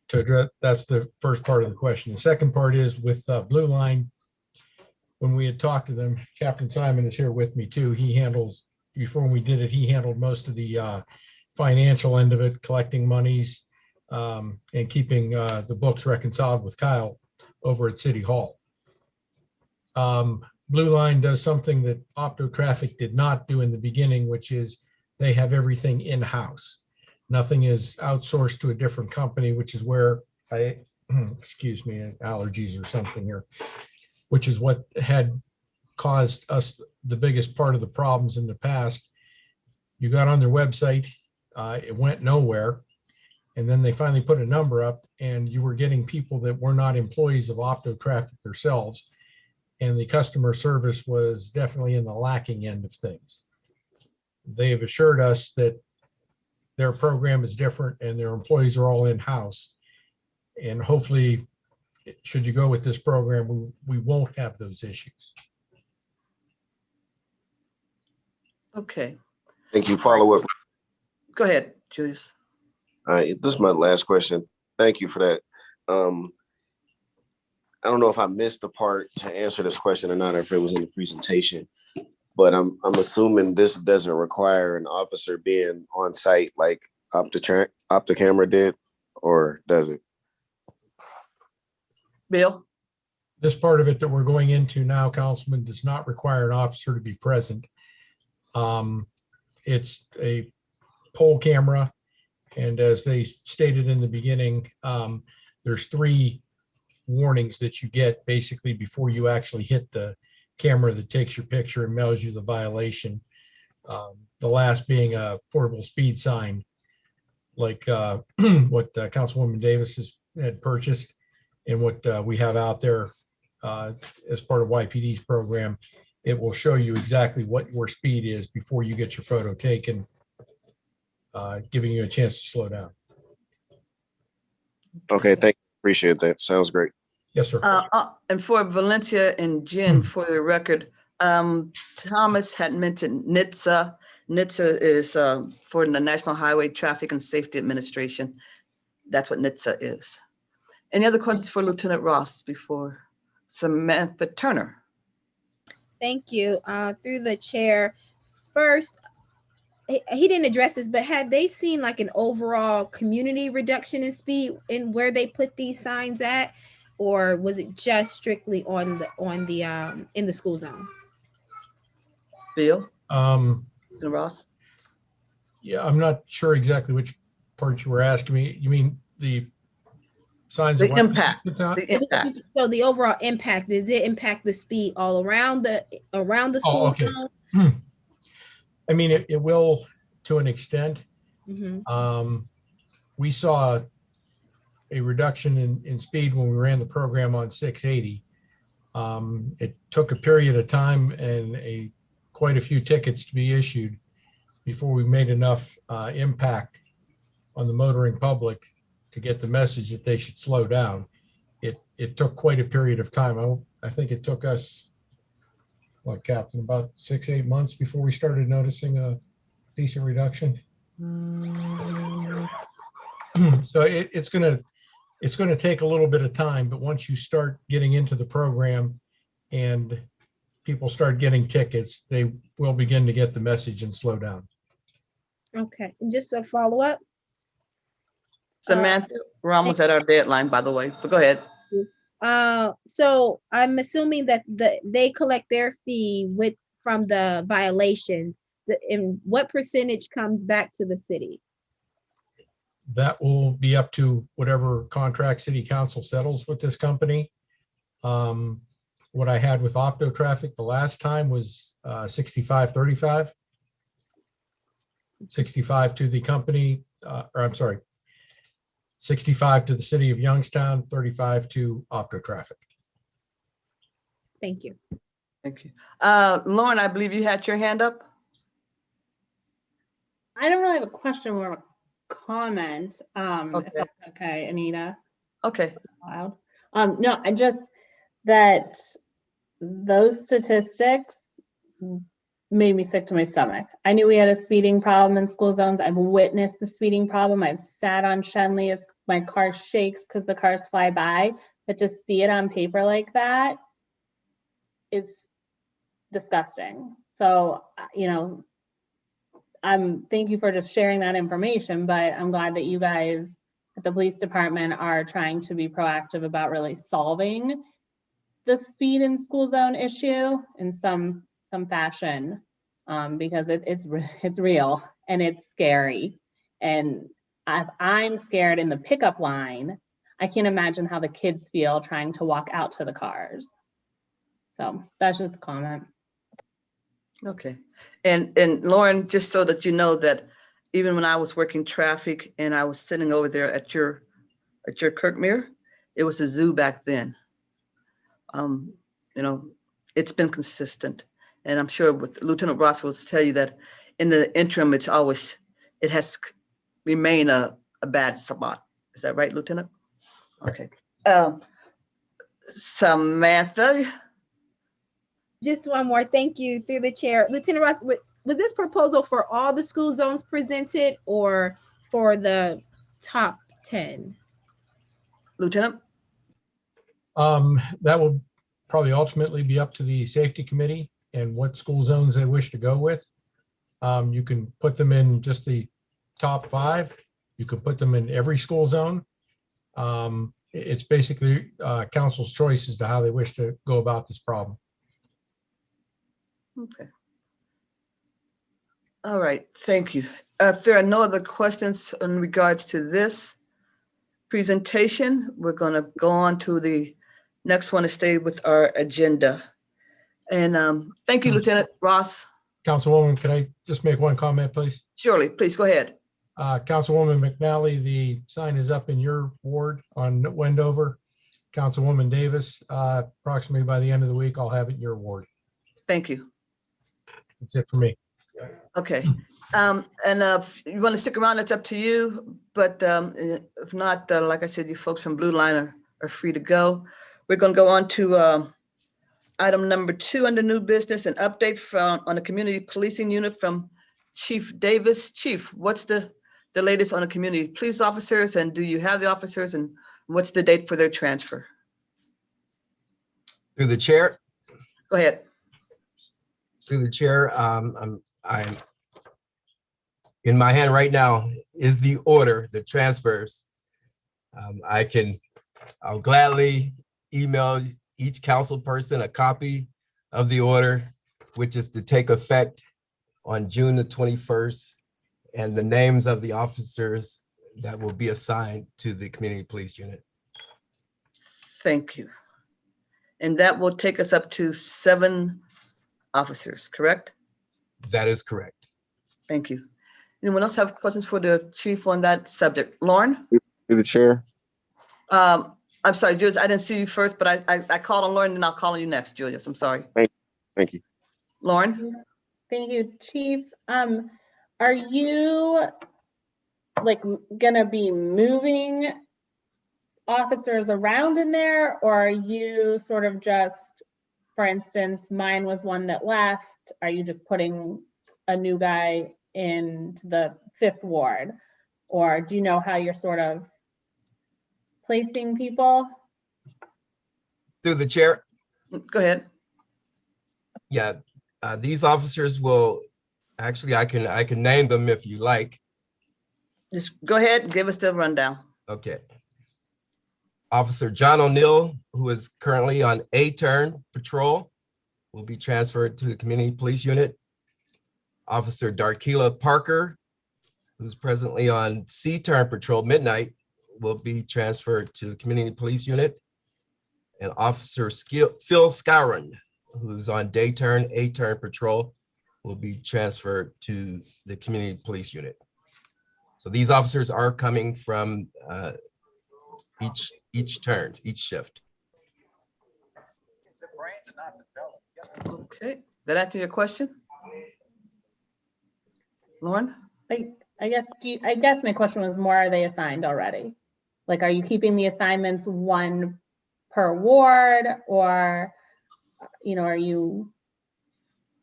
To address, that's the first part of the question. The second part is with Blue Line. When we had talked to them, Captain Simon is here with me too. He handles, before we did it, he handled most of the financial end of it, collecting monies and keeping the books reconciled with Kyle over at City Hall. Blue Line does something that Opto Traffic did not do in the beginning, which is they have everything in-house. Nothing is outsourced to a different company, which is where excuse me, allergies or something here, which is what had caused us the biggest part of the problems in the past. You got on their website, it went nowhere. And then they finally put a number up, and you were getting people that were not employees of Opto Traffic themselves and the customer service was definitely in the lacking end of things. They have assured us that their program is different and their employees are all in-house. And hopefully, should you go with this program, we won't have those issues. Okay, Thank you. Follow up. go ahead, Julius. All right, this is my last question. Thank you for that. I don't know if I missed the part to answer this question or not, or if it was in the presentation, but I'm assuming this doesn't require an officer being on site like Opticamera did, or does it? Bill? This part of it that we're going into now, Councilman, does not require an officer to be present. It's a pole camera. And as they stated in the beginning, there's 3 warnings that you get basically before you actually hit the camera that takes your picture and mails you the violation. The last being a portable speed sign, like what Councilwoman Davis had purchased and what we have out there as part of YPD's program. It will show you exactly what your speed is before you get your photo taken, giving you a chance to slow down. Okay, thank you. Appreciate that. Sounds great. Yes, sir. And for Valencia and Jen, for the record, Thomas had mentioned NHTSA. NHTSA is for the National Highway Traffic and Safety Administration. That's what NHTSA is. Any other questions for Lieutenant Ross before Samantha Turner? Thank you. Through the chair. First, he didn't address this, but had they seen like an overall community reduction in speed in where they put these signs at, or was it just strictly on the in the school zone? Bill? Mr. Ross? Yeah, I'm not sure exactly which part you were asking me. You mean the signs? The impact. The impact. So the overall impact, does it impact the speed all around the school okay. zone? I mean, it will to an extent. Mm-hmm. We saw a reduction in speed when we ran the program on 680. It took a period of time and quite a few tickets to be issued before we made enough impact on the motoring public to get the message that they should slow down. It took quite a period of time. I think it took us, what, Captain, about 6-8 months before we started noticing a decent reduction. So it's gonna take a little bit of time, but once you start getting into the program and people start getting tickets, they will begin to get the message and slow down. Okay, and just a follow-up. Samantha, we're almost at our deadline, by the way, but go ahead. So I'm assuming that they collect their fee from the violations. And what percentage comes back to the city? That will be up to whatever contract city council settles with this company. What I had with Opto Traffic the last time was 65-35. 65 to the company, or I'm sorry, 65 to the city of Youngstown, 35 to Opto Traffic. Thank you. Thank you. Lauren, I believe you had your hand up. I don't really have a question or a comment. Okay. If that's okay, Anita. Okay. No, I just that those statistics made me sick to my stomach. I knew we had a speeding problem in school zones. I've witnessed the speeding problem. I've sat on Shenley as my car shakes because the cars fly by. But to see it on paper like that is disgusting. So, thank you for just sharing that information, but I'm glad that you guys at the police department are trying to be proactive about really solving the speed in school zone issue in some fashion, because it's real and it's scary. And if I'm scared in the pickup line, I can't imagine how the kids feel trying to walk out to the cars. So that's just a comment. Okay. And Lauren, just so that you know that even when I was working traffic and I was sitting over there at your Kirkmere, it was a zoo back then. it's been consistent. And I'm sure with Lieutenant Ross will tell you that in the interim, it has remained a bad spot. Is that right, Lieutenant? Okay. Samantha? Just one more. Thank you through the chair. Lieutenant Ross, was this proposal for all the school zones presented or for the top 10? Lieutenant? That will probably ultimately be up to the safety committee and what school zones they wish to go with. You can put them in just the top 5. You can put them in every school zone. It's basically council's choice as to how they wish to go about this problem. Okay. All right, thank you. If there are no other questions in regards to this presentation, we're going to go on to the next one to stay with our agenda. And thank you, Lieutenant Ross. Councilwoman, can I just make one comment, please? Surely, please go ahead. Councilwoman McNally, the sign is up in your ward on Wendover. Councilwoman Davis, approximately by the end of the week, I'll have it in your ward. Thank you. That's it for me. Okay. And if you want to stick around, it's up to you. But if not, like I said, you folks from Blue Line are free to go. We're going to go on to item number 2 under new business, an update on the community policing unit from Chief Davis. Chief, what's the latest on the community police officers, and do you have the officers, and what's the date for their transfer? Through the chair. Go ahead. Through the chair, I'm in my hand right now is the order, the transfers. I'll gladly email each council person a copy of the order, which is to take effect on June the 21st, and the names of the officers that will be assigned to the community police unit. Thank you. And that will take us up to 7 officers, correct? That is correct. Thank you. Anyone else have questions for the chief on that subject? Lauren? Through the chair. I'm sorry, Julius, I didn't see you first, but I called on Lauren, and I'll call on you next, Julius. I'm sorry. Thank you. Lauren? Thank you, Chief. Are you gonna be moving officers around in there, or are you sort of just, for instance, mine was one that left, are you just putting a new guy into the 5th ward? Or do you know how you're sort of placing people? Through the chair. Go ahead. Yeah, these officers will actually, I can name them if you like. Just go ahead and give us the rundown. Okay. Officer John O'Neill, who is currently on A-turn patrol, will be transferred to the community police unit. Officer Darkeela Parker, who's presently on C-turn patrol midnight, will be transferred to the community police unit. And Officer Phil Scouron, who's on day-turn, A-turn patrol, will be transferred to the community police unit. So these officers are coming from each shift. Okay, that answer your question? Lauren? I guess my question was more, are they assigned already? Like, are you keeping the assignments 1 per ward, or, are you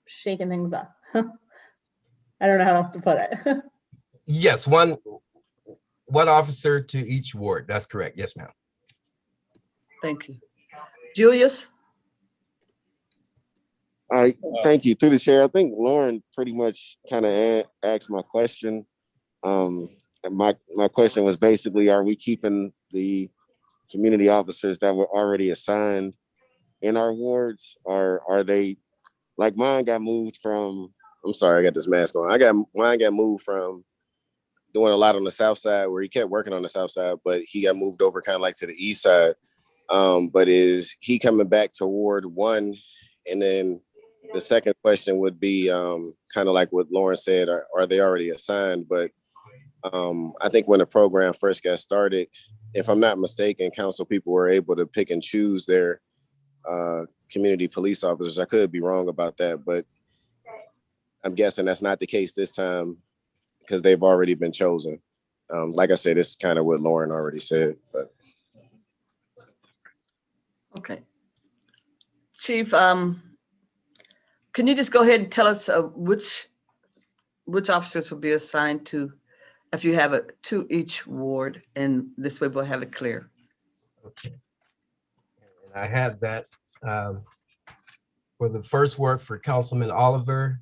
shaking things up? I don't know how else to put it. Yes, one officer to each ward. That's correct. Yes, ma'am. Thank you. Julius? Thank you. Through the chair, I think Lauren pretty much kind of asked my question. My question was basically, are we keeping the community officers that were already assigned in our wards, or are they, like mine got moved from, I'm sorry, I got this mask on. Mine got moved from doing a lot on the south side, where he kept working on the south side, but he got moved over kind of like to the east side. But is he coming back to Ward 1? And then the second question would be kind of like what Lauren said, are they already assigned? But I think when the program first got started, if I'm not mistaken, council people were able to pick and choose their community police officers. I could be wrong about that, but I'm guessing that's not the case this time because they've already been chosen. Like I said, this is kind of what Lauren already said, but. Okay. Chief, can you just go ahead and tell us which officers will be assigned to, if you have it, to each ward, and this way we'll have it clear. Okay. And I have that for the first ward for Councilman Oliver.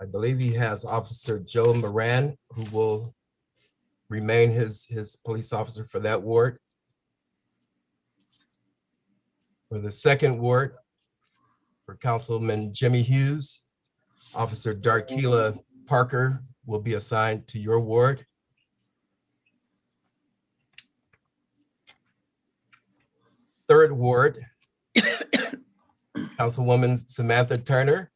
I believe he has Officer Joe Moran, who will remain his police officer for that ward. For the second ward, for Councilman Jimmy Hughes, Officer Darkila Parker will be assigned to your ward. Third ward, Councilwoman Samantha Turner,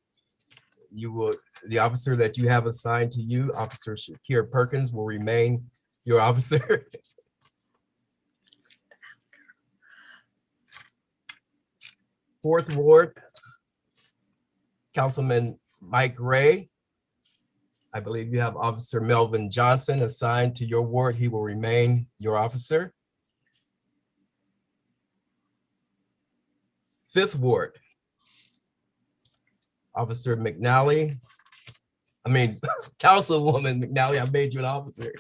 the officer that you have assigned to you, Officer Shakir Perkins, will remain your officer. Fourth ward, Councilman Mike Ray. I believe you have Officer Melvin Johnson assigned to your ward. He will remain your officer. Fifth ward, Officer McNally. Councilwoman McNally, I made you an officer.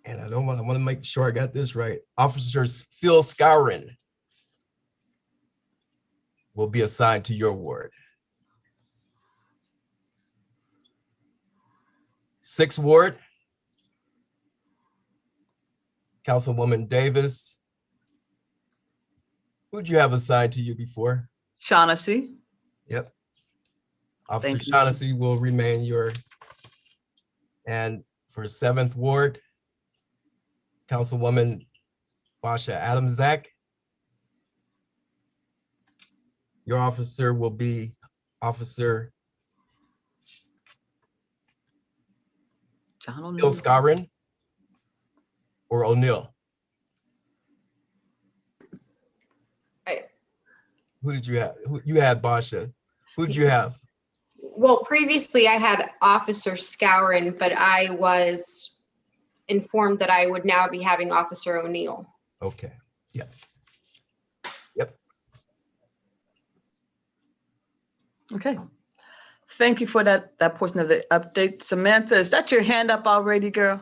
And I want to make sure I got this right. Officer Phil Scourin will be assigned to your ward. Sixth ward, Councilwoman Davis. Who'd you have assigned to you before? Shaughnessy. Yep. Officer Shaughnessy will remain your, and for seventh ward, Councilwoman Basha Adamzak. Your officer will be Officer Phil Scourin or O'Neill. Who did you have? You had Basha. Who did you have? Well, previously I had Officer Scourin, but I was informed that I would now be having Officer O'Neill. Okay. Yep. Yep. Okay. Thank you for that portion of the update. Samantha, is that your hand up already, girl?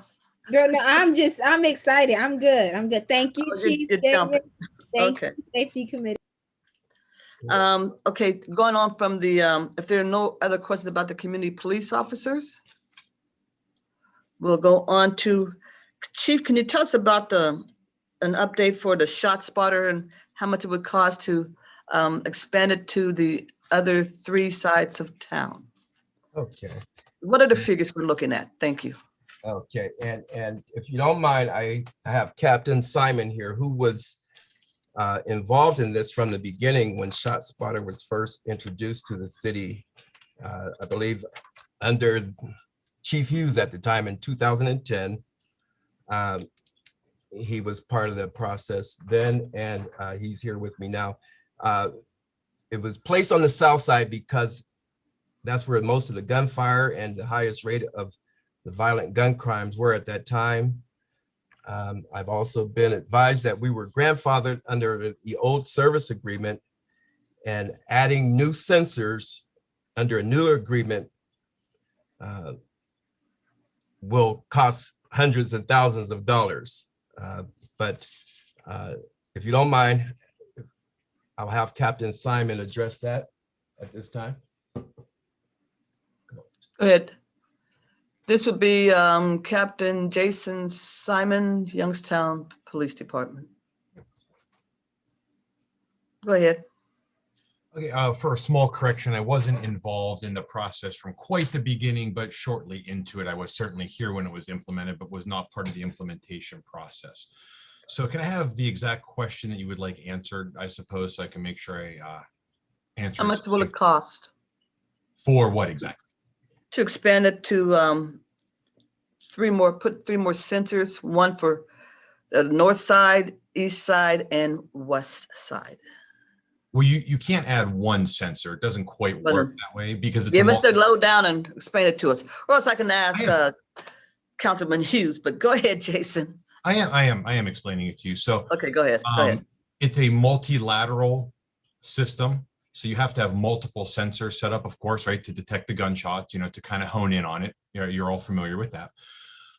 Girl, no, I'm excited. I'm good. Thank you, Chief Davis. Thank you, Safety Committee. Okay, going on from the, if there are no other questions about the community police officers, we'll go on to Chief. Can you tell us about an update for the shot spotter and how much it would cost to expand it to the other 3 sides of town? Okay. What are the figures we're looking at? Thank you. Okay, and if you don't mind, I have Captain Simon here, who was involved in this from the beginning when Shot Spotter was first introduced to the city, I believe under Chief Hughes at the time in 2010. He was part of the process then, and he's here with me now. It was placed on the south side because that's where most of the gunfire and the highest rate of the violent gun crimes were at that time. I've also been advised that we were grandfathered under the old service agreement, and adding new sensors under a new agreement will cost hundreds and thousands of dollars. But if you don't mind, I'll have Captain Simon address that at this time. Go ahead. This would be Captain Jason Simon, Youngstown Police Department. Go ahead. Okay, for a small correction, I wasn't involved in the process from quite the beginning, but shortly into it. I was certainly here when it was implemented, but was not part of the implementation process. So can I have the exact question that you would like answered, I suppose, so I can make sure I answer? How much will it cost? For what exactly? to expand it to put three more sensors, one for the north side, east side, and west side. Well, you can't add one sensor. It doesn't quite work that way because it's Give us the lowdown and explain it to us. Or else I can ask I Councilman Hughes, but go ahead, Jason. I am explaining it to you. So okay, go ahead. Go ahead. It's a multilateral system. So you have to have multiple sensors set up, of course, right, to detect the gunshots, you know, to kind of hone in on it. You're all familiar with that.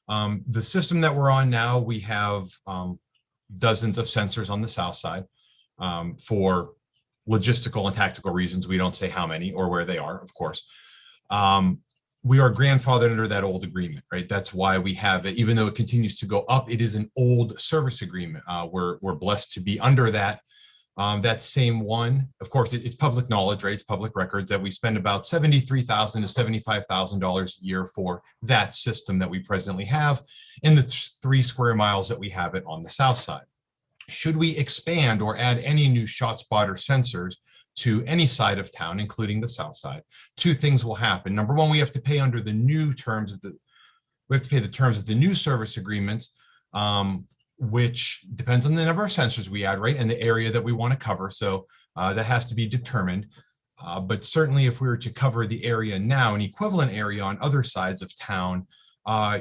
The system that we're on now, we have dozens of sensors on the south side for logistical and tactical reasons. We don't say how many or where they are, of course. We are grandfathered under that old agreement, right? That's why we have it, even though it continues to go up, it is an old service agreement. We're blessed to be under that. That same one, of course, it's public knowledge, right? It's public records that we spend about $73,000 to $75,000 a year for that system that we presently have in the 3 square miles that we have it on the south side. Should we expand or add any new shot spotter sensors to any side of town, including the south side, 2 things will happen. Number one, we have to pay under the new terms of the terms of the new service agreements, which depends on the number of sensors we add, right, and the area that we want to cover. So that has to be determined. But certainly if we were to cover the area now, an equivalent area on other sides of town,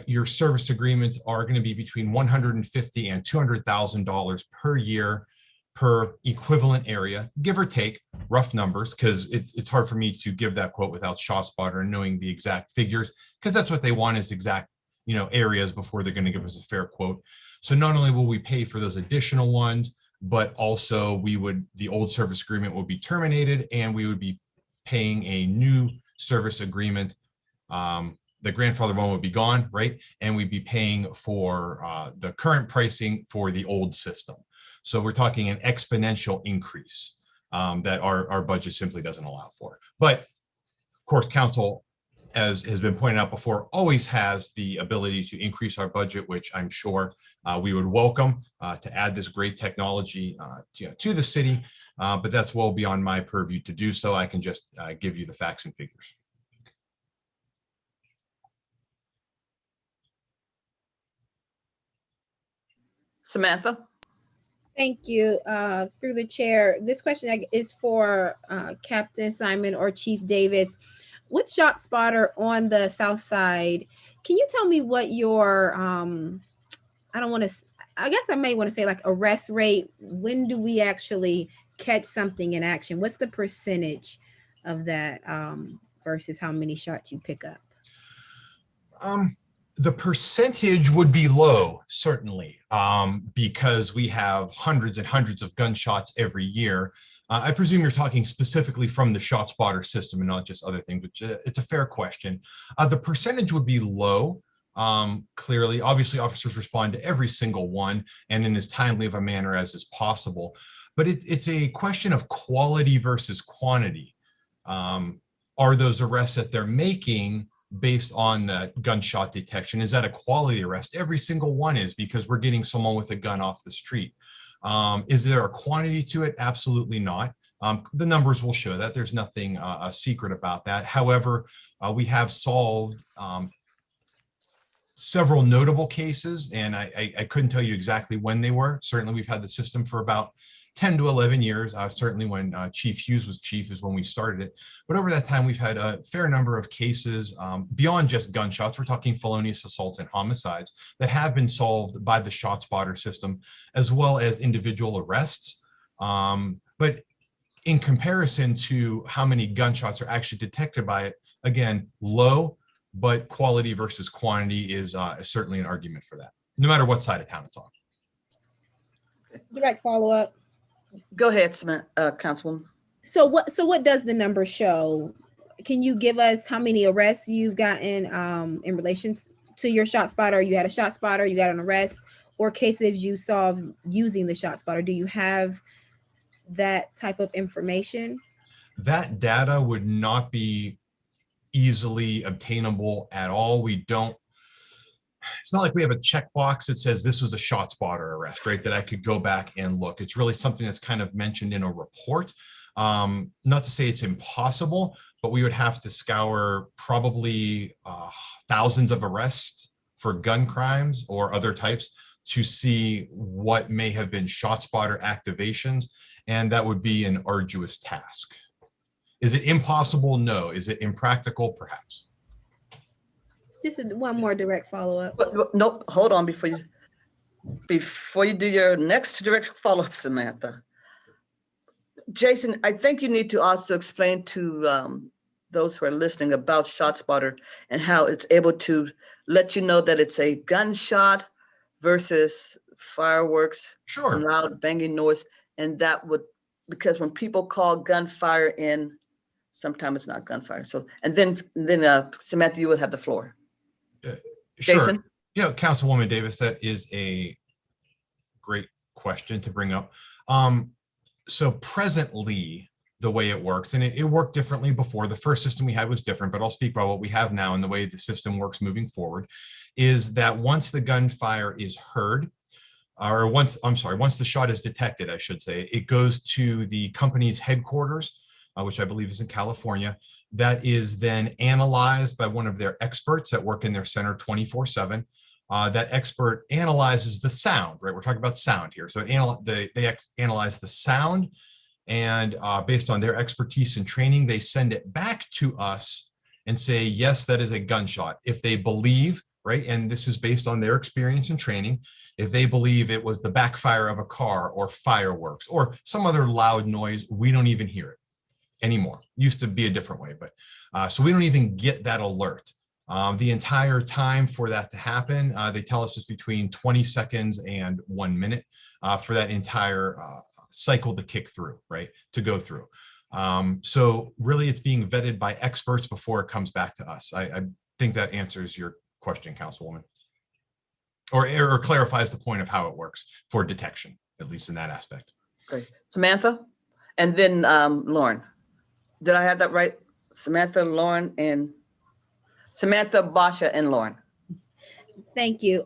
your service agreements are going to be between $150,000 and $200,000 per year per equivalent area, give or take, rough numbers, because it's hard for me to give that quote without ShotSpotter and knowing the exact figures, because that's what they want is exact, you know, areas before they're going to give us a fair quote. So not only will we pay for those additional ones, but also the old service agreement will be terminated and we would be paying a new service agreement. The grandfather one would be gone, right? And we'd be paying for the current pricing for the old system. So we're talking an exponential increase that our budget simply doesn't allow for. But of course, council, as has been pointed out before, always has the ability to increase our budget, which I'm sure we would welcome to add this great technology to the city. But that's well beyond my purview to do so. I can just give you the facts and figures. Samantha. Thank you. Through the chair, this question is for Captain Simon or Chief Davis. With ShotSpotter on the south side, can you tell me what your, I guess I may want to say like arrest rate, when do we actually catch something in action? What's the percentage of that versus how many shots you pick up? The percentage would be low, certainly, because we have hundreds and hundreds of gunshots every year. I presume you're talking specifically from the ShotSpotter system and not just other things, which it's a fair question. The percentage would be low. Clearly, obviously, officers respond to every single one and in as timely of a manner as is possible. But it's a question of quality versus quantity. Are those arrests that they're making based on that gunshot detection? Is that a quality arrest? Every single one is, because we're getting someone with a gun off the street. Is there a quantity to it? Absolutely not. The numbers will show that. There's nothing a secret about that. However, we have solved several notable cases, and I couldn't tell you exactly when they were. Certainly, we've had the system for about 10 to 11 years. Certainly when Chief Hughes was chief is when we started it. But over that time, we've had a fair number of cases beyond just gunshots. We're talking felonious assaults and homicides that have been solved by the ShotSpotter system, as well as individual arrests. But in comparison to how many gunshots are actually detected by it, again, low, but quality versus quantity is certainly an argument for that, no matter what side of town it's on. Direct follow-up. Go ahead, Councilwoman. So what does the number show? Can you give us how many arrests you've gotten in relation to your ShotSpotter? You had a ShotSpotter, you got an arrest, or cases you solved using the ShotSpotter? Do you have that type of information? That data would not be easily obtainable at all. We don't. It's not like we have a checkbox that says this was a ShotSpotter arrest, right? That I could go back and look. It's really something that's kind of mentioned in a report. Not to say it's impossible, but we would have to scour probably thousands of arrests for gun crimes or other types to see what may have been ShotSpotter activations, and that would be an arduous task. Is it impossible? No. Is it impractical? Perhaps. Just one more direct follow-up. Nope, hold on before you do your next direct follow-up, Samantha. Jason, I think you need to also explain to those who are listening about ShotSpotter and how it's able to let you know that it's a gunshot versus fireworks, sure, loud banging noise, and that would, because when people call gunfire in, sometimes it's not gunfire. So, and then Samantha, you will have the floor. Sure. Jason? Yeah, Councilwoman Davis, that is a great question to bring up. So presently, the way it works, and it worked differently before. The first system we had was different, but I'll speak about what we have now and the way the system works moving forward, is that once the gunfire is heard, or once the shot is detected, I should say, it goes to the company's headquarters, which I believe is in California. That is then analyzed by one of their experts that work in their center 24/7. That expert analyzes the sound, right? We're talking about sound here. So they analyze the sound, and based on their expertise and training, they send it back to us and say, yes, that is a gunshot. If they believe, right, and this is based on their experience and training, if they believe it was the backfire of a car or fireworks or some other loud noise, we don't even hear it anymore. Used to be a different way, but so we don't even get that alert. The entire time for that to happen, they tell us it's between 20 seconds and 1 minute for that entire cycle to kick through, right, to go through. So really it's being vetted by experts before it comes back to us. I think that answers your question, Councilwoman, or clarifies the point of how it works for detection, at least in that aspect. Okay, Samantha, and then Lauren. Did I have that right? Samantha, Lauren, and Samantha, Basha, and Lauren. Thank you.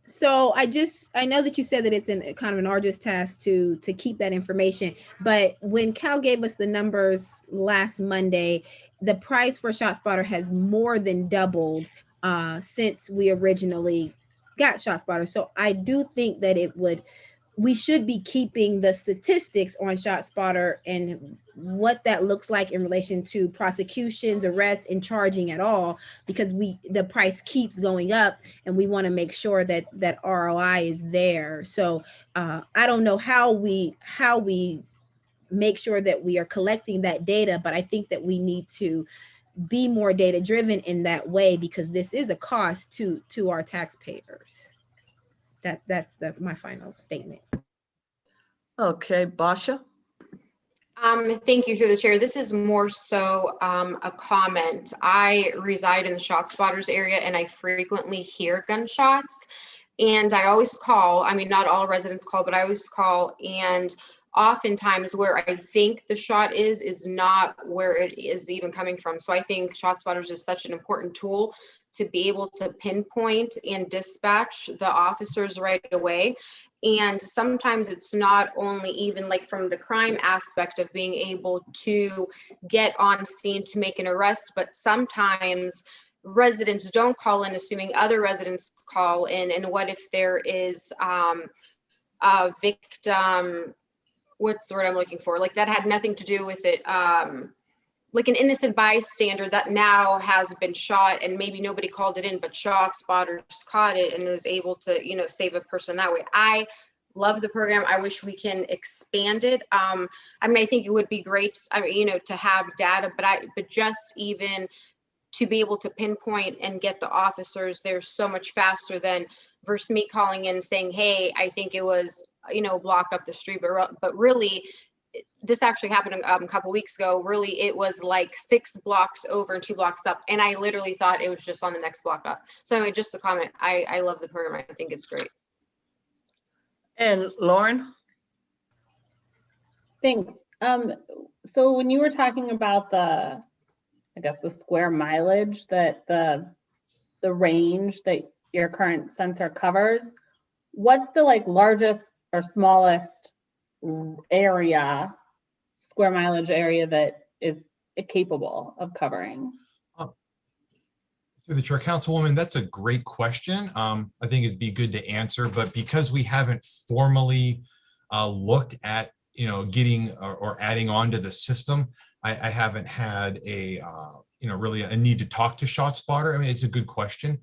So I know that you said that it's kind of an arduous task to keep that information, but when Cal gave us the numbers last Monday, the price for ShotSpotter has more than doubled since we originally got ShotSpotter. So I do think that we should be keeping the statistics on ShotSpotter and what that looks like in relation to prosecutions, arrests, and charging at all, because the price keeps going up, and we want to make sure that ROI is there. So I don't know how we make sure that we are collecting that data, but I think that we need to be more data driven in that way, because this is a cost to our taxpayers. That's my final statement. Okay, Basha. Thank you through the chair. This is more so a comment. I reside in the ShotSpotters area, and I frequently hear gunshots, and I always call. I mean, not all residents call, but I always call, and oftentimes where I think the shot is not where it is even coming from. So I think ShotSpotters is such an important tool to be able to pinpoint and dispatch the officers right away. And sometimes it's not only even like from the crime aspect of being able to get on scene to make an arrest, but sometimes residents don't call in assuming other residents call in. And what if there is a victim, what's the word I'm looking for? Like that had nothing to do with it. Like an innocent bystander that now has been shot and maybe nobody called it in, but ShotSpotters caught it and is able to, save a person that way. I love the program. I wish we can expand it. I think it would be great, to have data, but just even to be able to pinpoint and get the officers there so much faster than versus me calling in and saying, hey, I think it was, block up the street, but really, this actually happened a couple weeks ago. Really, it was like 6 blocks over and 2 blocks up. And I literally thought it was just on the next block up. So anyway, just a comment. I love the program. I think it's great. And Lauren? Thanks. So when you were talking about the square mileage that the range that your current sensor covers, what's the largest or smallest area, square mileage area that is capable of covering? Through the chair, Councilwoman, that's a great question. I think it'd be good to answer, but because we haven't formally looked at, getting or adding on to the system, I haven't had a, really a need to talk to ShotSpotter. I mean, it's a good question.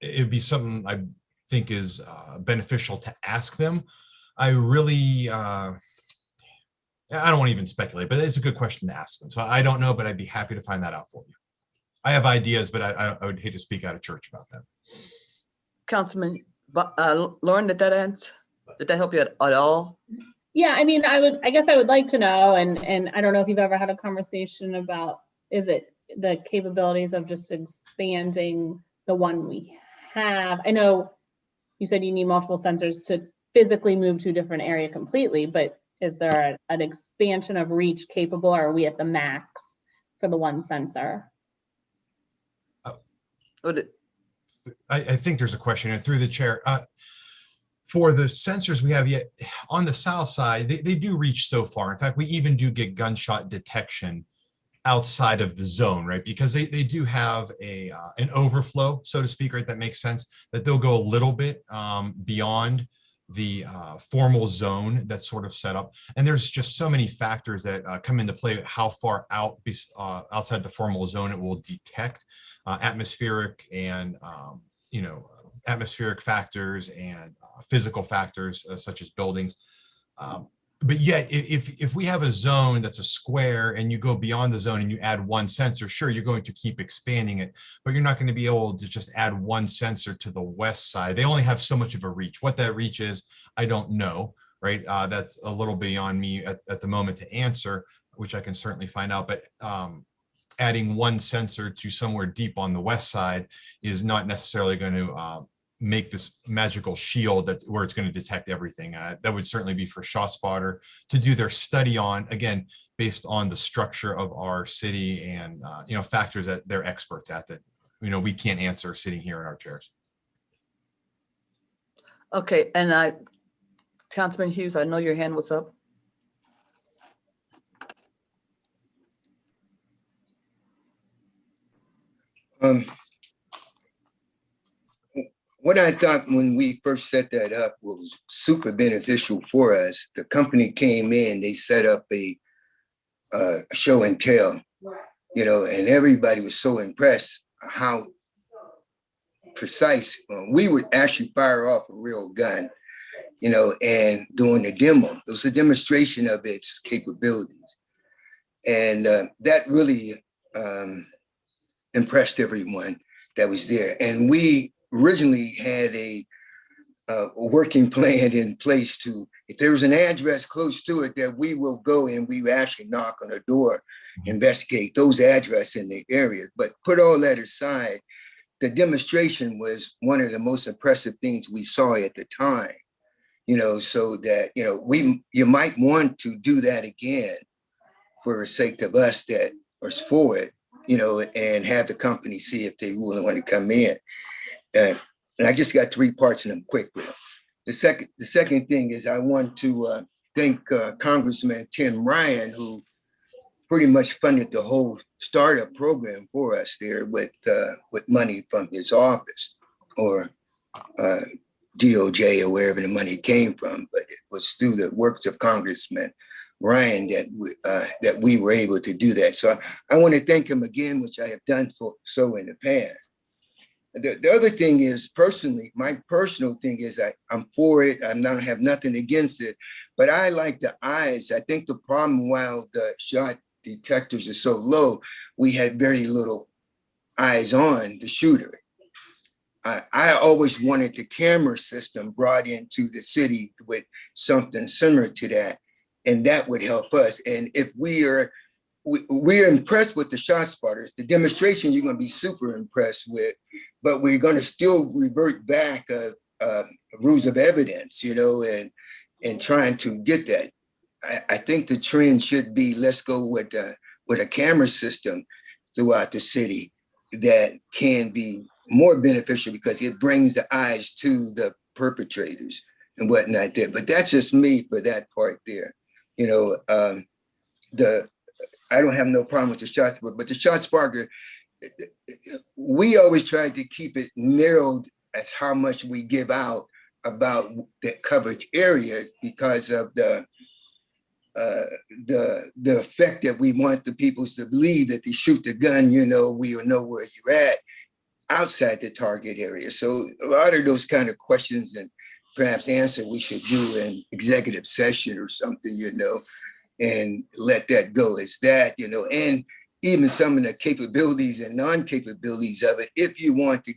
It'd be something I think is beneficial to ask them. I really, I don't want to even speculate, but it's a good question to ask them. So I don't know, but I'd be happy to find that out for you. I have ideas, but I would hate to speak out of church about that. Councilman, Lauren, did that answer? Did that help you at all? Yeah, I mean, I guess I would like to know, and I don't know if you've ever had a conversation about, is it the capabilities of just expanding the one we have? I know you said you need multiple sensors to physically move to a different area completely, but is there an expansion of reach capable, or are we at the max for the one sensor? I think there's a question through the chair. For the sensors we have yet on the south side, they do reach so far. In fact, we even do get gunshot detection outside of the zone, right? Because they do have an overflow, so to speak, right? That makes sense, that they'll go a little bit beyond the formal zone that's sort of set up. And there's just so many factors that come into play, how far out outside the formal zone it will detect. Atmospheric and atmospheric factors and physical factors such as buildings. But yeah, if we have a zone that's a square and you go beyond the zone and you add one sensor, sure, you're going to keep expanding it, but you're not going to be able to just add one sensor to the west side. They only have so much of a reach. What that reach is, I don't know, right? That's a little beyond me at the moment to answer, which I can certainly find out. But adding one sensor to somewhere deep on the west side is not necessarily going to make this magical shield that's where it's going to detect everything. That would certainly be for ShotSpotter to do their study on, again, based on the structure of our city and factors that they're experts at that we can't answer sitting here in our chairs. Okay, and Councilman Hughes, I know your hand was up. What I thought when we first set that up was super beneficial for us. The company came in, they set up a show and tell, and everybody was so impressed how precise. We would actually fire off a real gun, and doing the demo. It was a demonstration of its capabilities. And that really impressed everyone that was there. And we originally had a working plan in place to, if there was an address close to it, that we will go and we actually knock on the door, investigate those addresses in the area. But put all that aside, the demonstration was one of the most impressive things we saw at the time, so that, you might want to do that again for the sake of us that are for it, and have the company see if they really want to come in. And I just got 3 parts and I'm quick with them. The second thing is I want to thank Congressman Tim Ryan, who pretty much funded the whole startup program for us there with money from his office or DOJ or wherever the money came from. But it was through the works of Congressman Ryan that we were able to do that. So I want to thank him again, which I have done so in the past. The other thing is, personally, my personal thing is I'm for it. I don't have nothing against it, but I like the eyes. I think the problem while the shot detectors are so low, we had very little eyes on the shooter. I always wanted the camera system brought into the city with something similar to that, and that would help us. And if we're impressed with the ShotSpotters, the demonstration you're going to be super impressed with, but we're going to still revert back rules of evidence, and trying to get that. I think the trend should be, let's go with a camera system throughout the city that can be more beneficial because it brings the eyes to the perpetrators and whatnot there. But that's just me for that part there. I don't have no problem with the shot, but the shot sparker, we always try to keep it narrowed as how much we give out about the coverage area because of the effect that we want the people to believe that they shoot the gun, we will know where you're at outside the target area. So a lot of those kind of questions and perhaps answer we should do in executive session or something, and let that go as that, and even some of the capabilities and non-capabilities of it, if you want to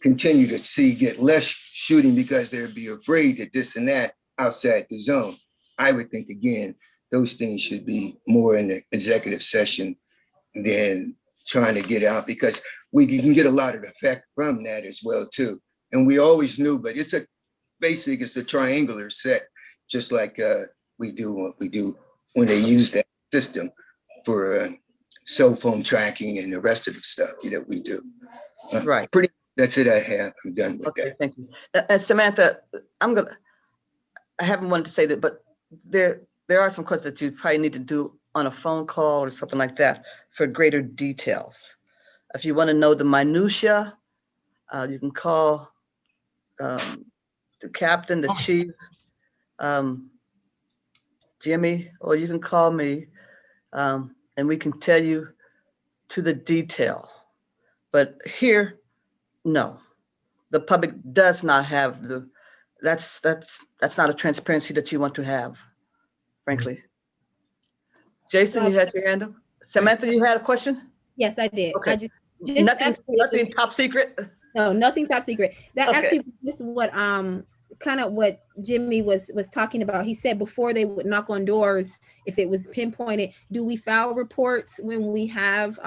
continue to get less shooting because they'll be afraid that this and that outside the zone. I would think, again, those things should be more in the executive session than trying to get out, because we can get a lot of effect from that as well, too. And we always knew, but it's a triangular set, just like we do when they use that system for cell phone tracking and the rest of the stuff that we do. Right. That's it I have. I'm done with that. Thank you. And Samantha, I haven't wanted to say that, but there are some questions that you probably need to do on a phone call or something like that for greater details. If you want to know the minutia, you can call the captain, the chief, Jimmy, or you can call me, and we can tell you to the detail. But here, no, the public does not have that's not a transparency that you want to have, frankly. Jason, you had your hand up. Samantha, you had a question? Yes, I did. Okay. I just nothing top secret? No, nothing top secret. That Okay. actually just what kind of what Jimmy was talking about. He said before they would knock on doors, if it was pinpointed, do we file reports when we have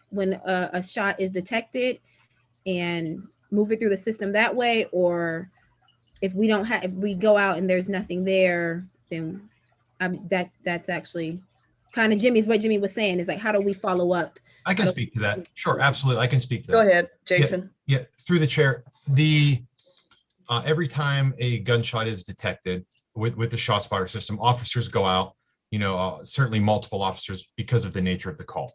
when a shot is detected and move it through the system that way? Or if we don't have, if we go out and there's nothing there, then that's actually kind of what Jimmy was saying, is like, how do we follow up? I can speak to that. Sure, absolutely. I can speak to that. Go ahead, Jason. Yeah, through the chair. Every time a gunshot is detected with the shot spotter system, officers go out, certainly multiple officers because of the nature of the call.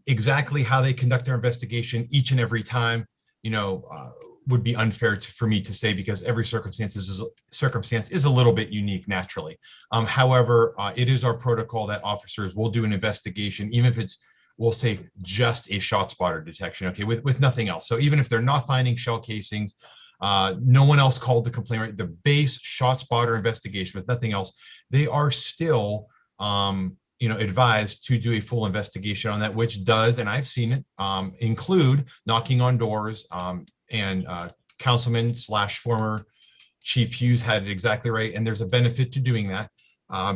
Exactly how they conduct their investigation each and every time, would be unfair for me to say, because every circumstance is a little bit unique naturally. However, it is our protocol that officers will do an investigation, even if it's, we'll say, just a shot spotter detection, okay, with nothing else. So even if they're not finding shell casings, no one else called the complaint, right? The base shot spotter investigation with nothing else, they are still, advised to do a full investigation on that, which does, and I've seen it, include knocking on doors, and Councilman / former Chief Hughes had it exactly right. And there's a benefit to doing that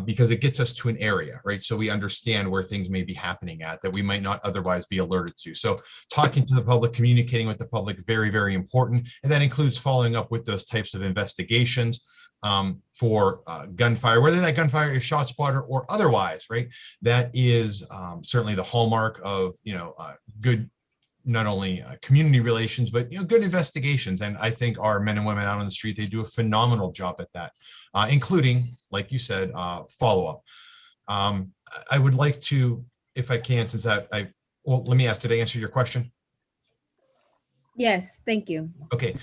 because it gets us to an area, right? So we understand where things may be happening at that we might not otherwise be alerted to. So talking to the public, communicating with the public, very, very important. And that includes following up with those types of investigations for gunfire, whether that gunfire is shot spotter or otherwise, right? That is certainly the hallmark of, good, not only community relations, but good investigations. And I think our men and women out on the street, they do a phenomenal job at that, including, like you said, follow-up. I would like to, if I can, since well, let me ask, did I answer your question? Yes, thank you. Okay.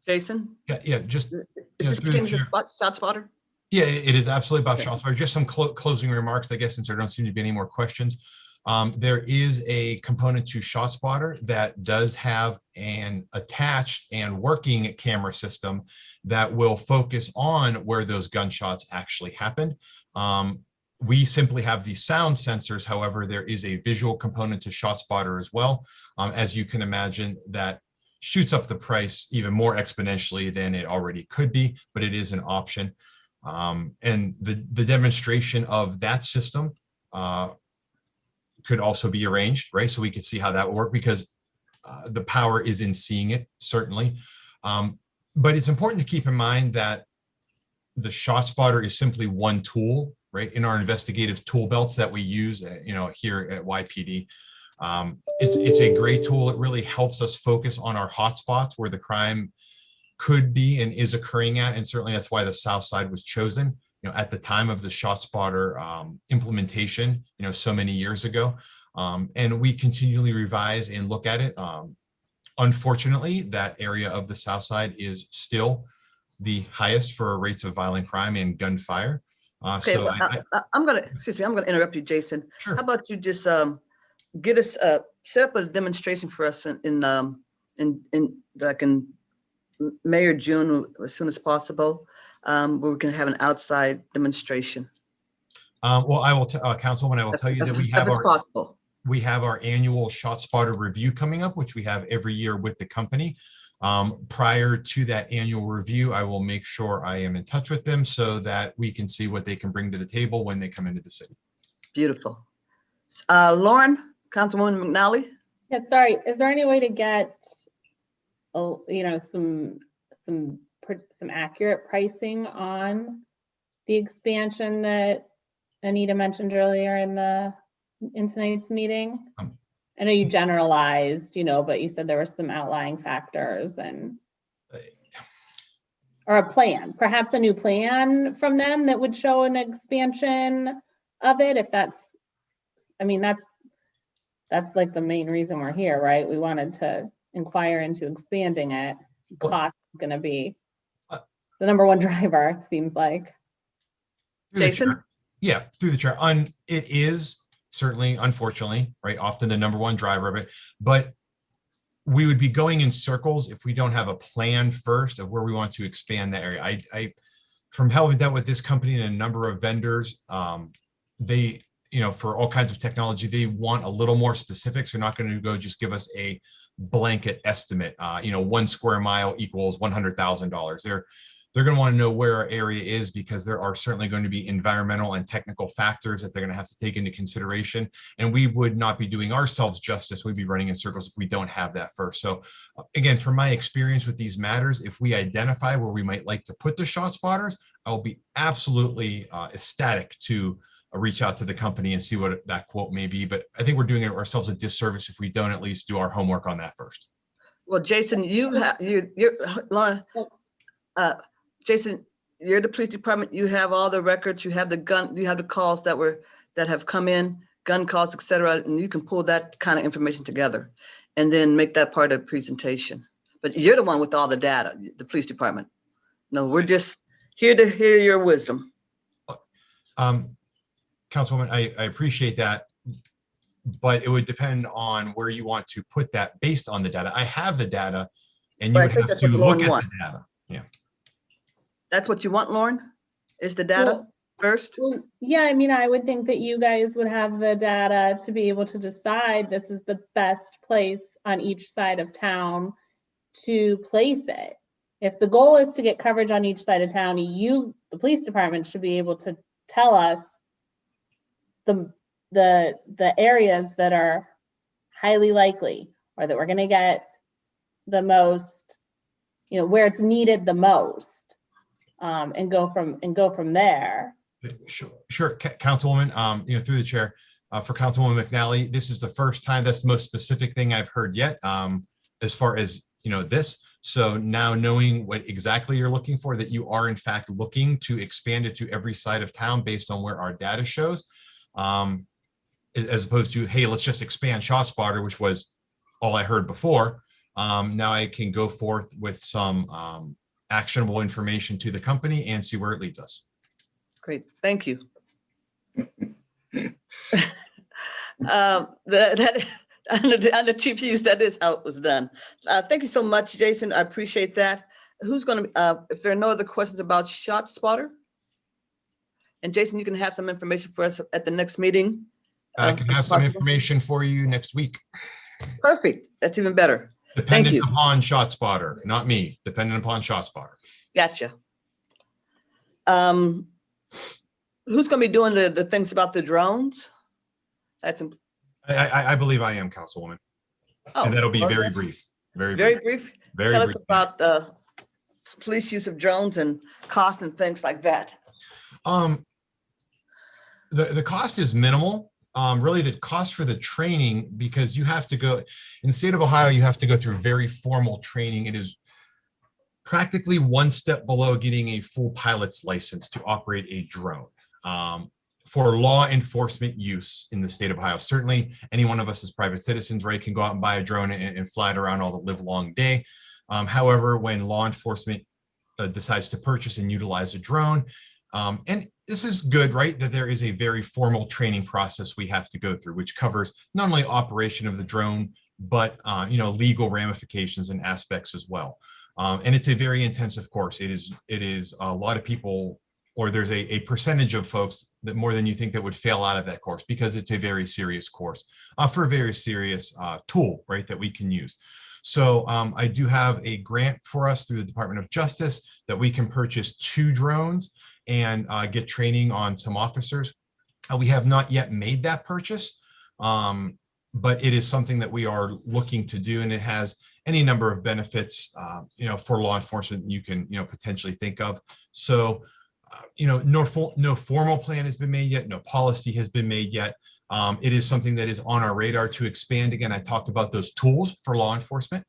Jason? Yeah, just. Is this shot spotter? Yeah, it is absolutely about shot spotter. Just some closing remarks, I guess, since there don't seem to be any more questions. There is a component to shot spotter that does have an attached and working camera system that will focus on where those gunshots actually happened. We simply have the sound sensors. However, there is a visual component to shot spotter as well. As you can imagine, that shoots up the price even more exponentially than it already could be, but it is an option. And the demonstration of that system could also be arranged, right? So we could see how that would work, because the power is in seeing it, certainly. But it's important to keep in mind that the shot spotter is simply one tool, right, in our investigative tool belts that we use, here at YPD. It's a great tool. It really helps us focus on our hotspots where the crime could be and is occurring at, and certainly that's why the South Side was chosen. at the time of the ShotSpotter implementation, so many years ago. And we continually revise and look at it. Unfortunately, that area of the South Side is still the highest for rates of violent crime and gunfire. Okay, So I'm gonna interrupt you, Jason. Sure. How about you just get us set up a demonstration for us in May or June as soon as possible, where we can have an outside demonstration. Well, I will, Councilwoman, I will tell you that we have our annual ShotSpotter review coming up, which we have every year with the company. Prior to that annual review, I will make sure I am in touch with them so that we can see what they can bring to the table when they come into the city. Beautiful. Lauren, Councilwoman McNally? Yeah, sorry, is there any way to get, some accurate pricing on the expansion that Anita mentioned earlier in tonight's meeting? I know you generalized, but you said there were some outlying factors or a plan, perhaps a new plan from them that would show an expansion of it. If that's like the main reason we're here, right? We wanted to inquire into expanding it. Cost is going to be the number one driver, it seems like. Jason? Yeah, through the chair. It is certainly, unfortunately, right, often the number one driver of it, but we would be going in circles if we don't have a plan first of where we want to expand that area. I from having dealt with this company and a number of vendors, they, for all kinds of technology, they want a little more specifics. They're not going to go just give us a blanket estimate. 1 square mile equals $100,000. They're going to want to know where our area is, because there are certainly going to be environmental and technical factors that they're going to have to take into consideration. And we would not be doing ourselves justice. We'd be running in circles if we don't have that first. So again, from my experience with these matters, if we identify where we might like to put the ShotSpotters, I'll be absolutely ecstatic to reach out to the company and see what that quote may be. But I think we're doing ourselves a disservice if we don't at least do our homework on that first. Well, Jason, Lauren, Jason, you're the police department. You have all the records. You have the calls that have come in, gun calls, et cetera, and you can pull that kind of information together and then make that part of the presentation. But you're the one with all the data, the police department. No, we're just here to hear your wisdom. Councilwoman, I appreciate that, but it would depend on where you want to put that based on the data. I have the data, and you would have to look at the data. Yeah. That's what you want, Lauren? Is the data first? Well, yeah, I would think that you guys would have the data to be able to decide this is the best place on each side of town to place it. If the goal is to get coverage on each side of town, the police department, should be able to tell us the areas that are highly likely, or that we're going to get the most, where it's needed the most. And go from there. Sure, Councilwoman. Through the chair, for Councilwoman McNally, this is the first time. That's the most specific thing I've heard yet, as far as this. So now, knowing what exactly you're looking for, that you are in fact looking to expand it to every side of town based on where our data shows, as opposed to, hey, let's just expand ShotSpotter, which was all I heard before. Now I can go forth with some actionable information to the company and see where it leads us. Great, thank you. The chief use, that is how it was done. Thank you so much, Jason. I appreciate that. Who's going to, if there are no other questions about ShotSpotter? And Jason, you can have some information for us at the next meeting. I can have some information for you next week. Perfect, that's even better. Dependent upon ShotSpotter, not me, dependent upon ShotSpotter. Gotcha. Who's going to be doing the things about the drones? I believe I am, Councilwoman. Oh, and that'll be very brief. Very brief. Very Tell brief. us about police use of drones and cost and things like that. The cost is minimal. Really the cost for the training, because you have to go in the state of Ohio, you have to go through very formal training. It is practically one step below getting a full pilot's license to operate a drone for law enforcement use in the state of Ohio. Certainly, any one of us as private citizens, right, can go out and buy a drone and fly it around all the live long day. However, when law enforcement decides to purchase and utilize a drone, and this is good, right, that there is a very formal training process we have to go through, which covers not only operation of the drone, but legal ramifications and aspects as well. And it's a very intensive course. It is a lot of people, or there's a percentage of folks that more than you think that would fail out of that course, because it's a very serious course for a very serious tool, right, that we can use. So I do have a grant for us through the Department of Justice that we can purchase 2 drones and get training on some officers. We have not yet made that purchase, but it is something that we are looking to do, and it has any number of benefits, for law enforcement you can, potentially think of. So, no formal plan has been made yet, no policy has been made yet. It is something that is on our radar to expand. Again, I talked about those tools for law enforcement.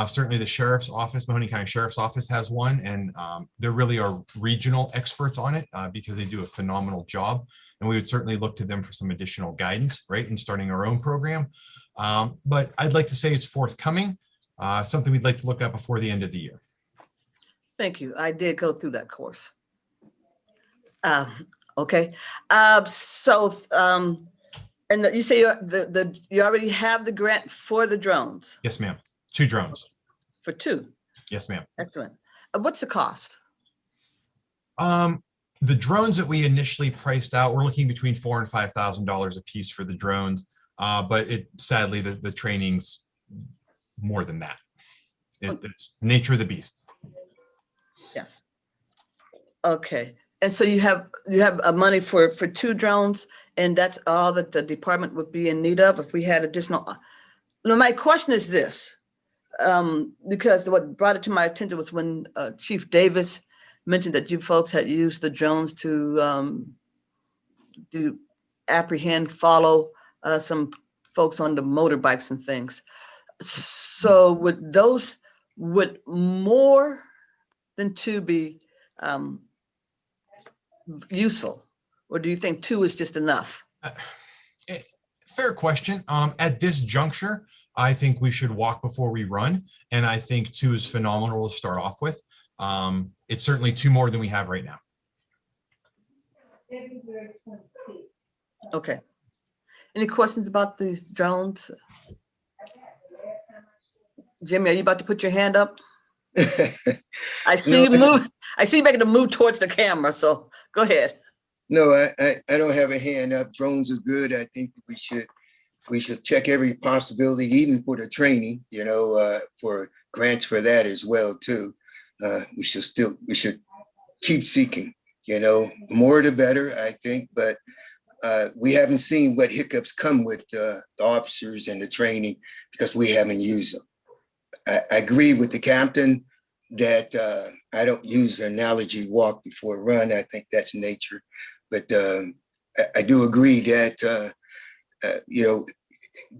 Certainly the Sheriff's Office, Mahoney County Sheriff's Office has one, and there really are regional experts on it because they do a phenomenal job. And we would certainly look to them for some additional guidance, right, in starting our own program. But I'd like to say it's forthcoming, something we'd like to look at before the end of the year. Thank you. I did go through that course. Okay. And you say you already have the grant for the drones? Yes, ma'am. 2 drones. For 2? Yes, ma'am. Excellent. What's the cost? The drones that we initially priced out, we're looking between $4,000 and $5,000 a piece for the drones. But sadly, the training's more than that. It's nature of the beast. Yes. Okay. And so you have money for 2 drones, and that's all that the department would be in need of if we had additional. Now, my question is this, because what brought it to my attention was when Chief Davis mentioned that you folks had used the drones to follow some folks on the motorbikes and things. So would more than 2 be useful, or do you think 2 is just enough? Fair question. At this juncture, I think we should walk before we run, and I think 2 is phenomenal to start off with. It's certainly 2 more than we have right now. Okay. Any questions about these drones? Jimmy, are you about to put your hand up? I see you move. I see you making a move towards the camera, so go ahead. No, I don't have a hand up. Drones is good. I think we should check every possibility, even for the training, for grants for that as well too. We should keep seeking, more the better, I think, but we haven't seen what hiccups come with the officers and the training because we haven't used them. I agree with the captain that I don't use the analogy walk before run. I think that's nature. But I do agree that,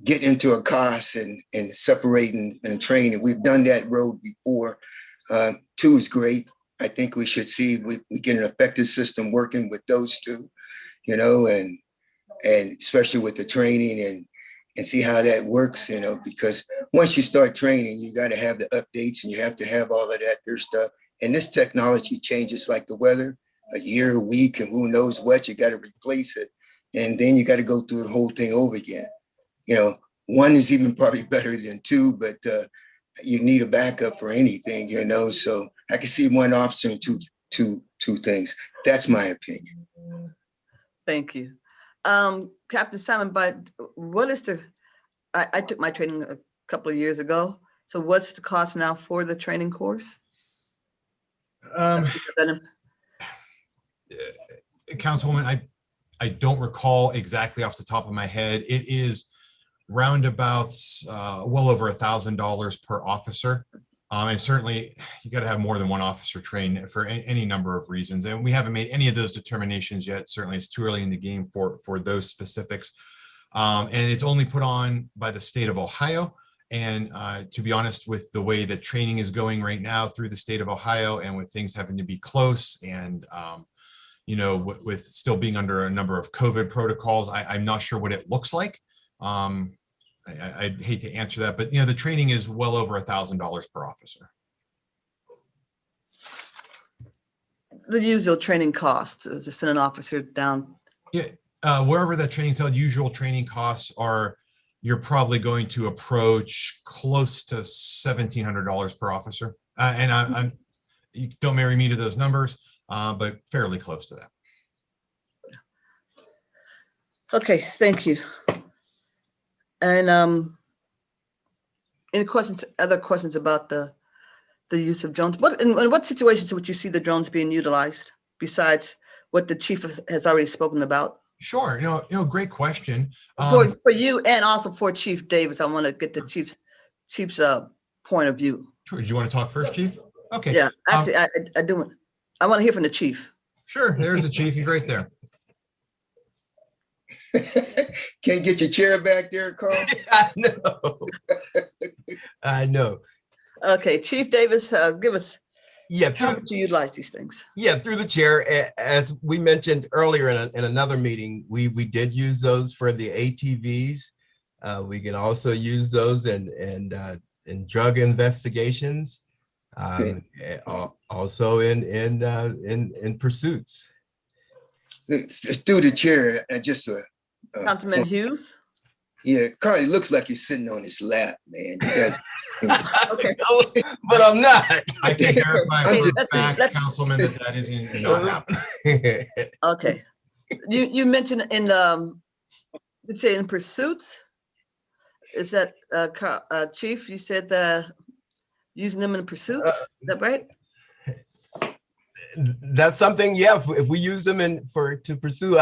getting into a class and separating and training, we've done that road before. 2 is great. I think we should see we get an effective system working with those 2, and especially with the training and see how that works, because once you start training, you got to have the updates and you have to have all of that their stuff. And this technology changes like the weather, a year, a week, and who knows what, you got to replace it. And then you got to go through the whole thing over again. 1 is even probably better than 2, but you need a backup for anything, so I can see 1 officer and two things. That's my opinion. Thank you. Captain Simon, but what is I took my training a couple of years ago. So what's the cost now for the training course? Councilwoman, I don't recall exactly off the top of my head. It is roundabouts well over $1,000 per officer. And certainly you got to have more than 1 officer trained for any number of reasons. And we haven't made any of those determinations yet. Certainly it's too early in the game for those specifics. And it's only put on by the state of Ohio. To be honest, with the way that training is going right now through the state of Ohio, and with things having to be close, and with still being under a number of COVID protocols, I'm not sure what it looks like. I'd hate to answer that, but the training is well over $1,000 per officer. The usual training cost is to send an officer down. Yeah, wherever that training's held, usual training costs are, you're probably going to approach close to $1,700 per officer. And you don't marry me to those numbers, but fairly close to that. Okay, thank you. And any questions, other questions about the use of drones? In what situations would you see the drones being utilized besides what the chief has already spoken about? Sure, great question. For you and also for Chief Davis, I want to get the chief's point of view. Sure. Do you want to talk first, Chief? Okay. Yeah, actually, I do. I want to hear from the chief. Sure, there's the chief. He's right there. Can't get your chair back there, Carl? I know. I know. Okay, Chief Davis, give us how to utilize these things. Yeah, through the chair. As we mentioned earlier in another meeting, we did use those for the ATVs. We can also use those in drug investigations, also in pursuits. Through the chair, just Councilman Hughes. Yeah, Carl looks like he's sitting on his lap, man. You guys. Okay, but I'm not. I can verify for a fact, Councilman, that isn't not happening. Okay, you mentioned in let's say in pursuits. Is that Chief? You said using them in pursuits. Is that right? That's something. Yeah, if we use them to pursue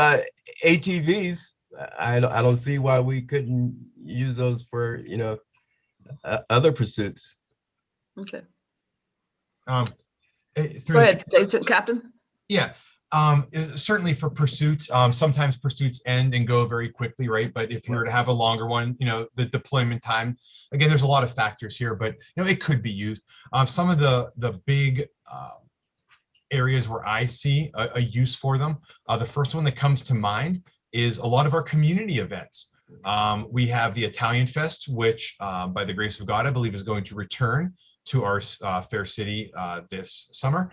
ATVs, I don't see why we couldn't use those for other pursuits. Okay. Go ahead, Captain. Yeah. Certainly for pursuits, sometimes pursuits end and go very quickly, right? But if we were to have a longer one, the deployment time, again, there's a lot of factors here, but it could be used. Some of the big areas where I see a use for them, the first one that comes to mind is a lot of our community events. We have the Italian Fest, which by the grace of God, I believe is going to return to our fair city this summer.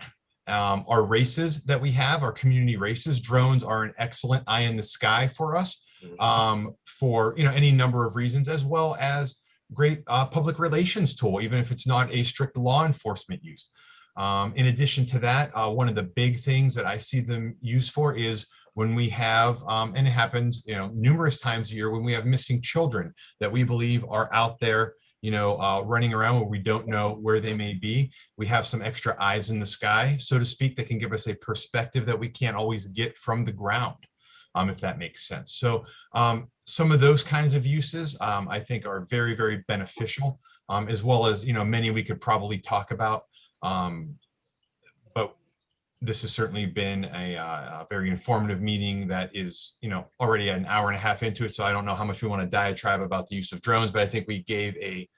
Our races that we have, our community races, drones are an excellent eye in the sky for us for any number of reasons, as well as great public relations tool, even if it's not a strict law enforcement use. In addition to that, one of the big things that I see them used for is when we have, and it happens, numerous times a year, when we have missing children that we believe are out there, running around where we don't know where they may be. We have some extra eyes in the sky, so to speak, that can give us a perspective that we can't always get from the ground, if that makes sense. So some of those kinds of uses, I think, are very, very beneficial, as well as, many we could probably talk about. But this has certainly been a very informative meeting that is, already an hour and a half into it. So I don't know how much we want to diatribe about the use of drones, but I think we gave a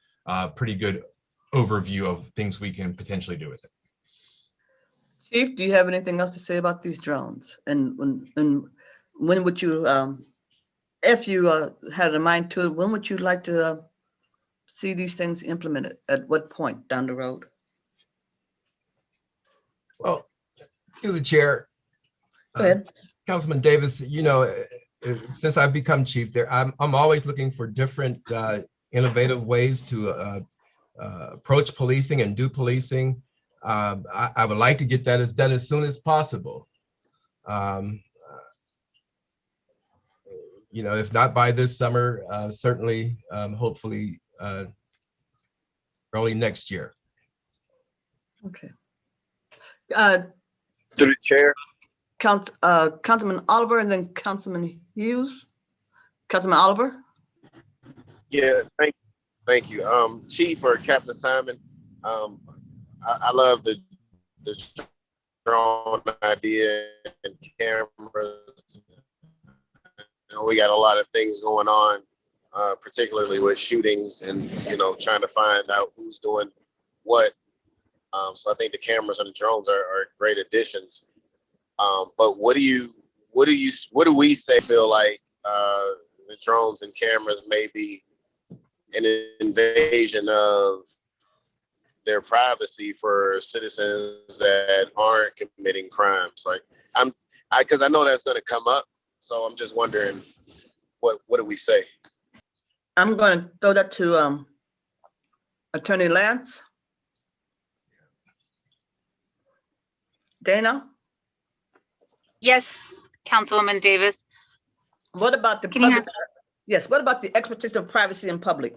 pretty good overview of things we can potentially do with it. Chief, do you have anything else to say about these drones? And when would you, if you had a mind to it, when would you like to see these things implemented? At what point down the road? Well, through the chair, go ahead. Councilman Davis, since I've become chief there, I'm always looking for different innovative ways to approach policing and do policing. I would like to get that done as soon as possible. If not by this summer, certainly, hopefully, early next year. Okay. Through the chair. Councilman Oliver and then Councilman Hughes. Councilman Oliver. Yeah, thank you. Chief or Captain Simon, I love the drone idea and cameras. We got a lot of things going on particularly with shootings and, trying to find out who's doing what. So I think the cameras and the drones are great additions. But what do we feel like the drones and cameras may be an invasion of their privacy for citizens that aren't committing crimes? Like because I know that's going to come up. So I'm just wondering, what do we say? I'm going to throw that to Attorney Lance. Dana? Yes, Councilwoman Davis. What about the public? Yes, what about the expectation of privacy in public?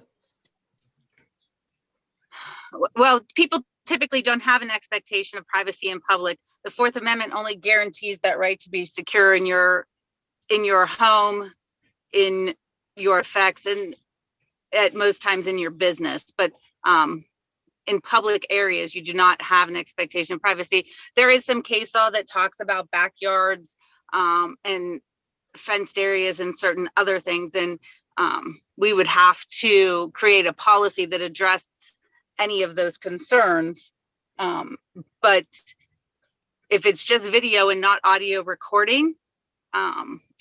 Well, people typically don't have an expectation of privacy in public. The Fourth Amendment only guarantees that right to be secure in your home, in your effects, and at most times in your business. But in public areas, you do not have an expectation of privacy. There is some case law that talks about backyards and fenced areas and certain other things. And we would have to create a policy that addressed any of those concerns. But if it's just video and not audio recording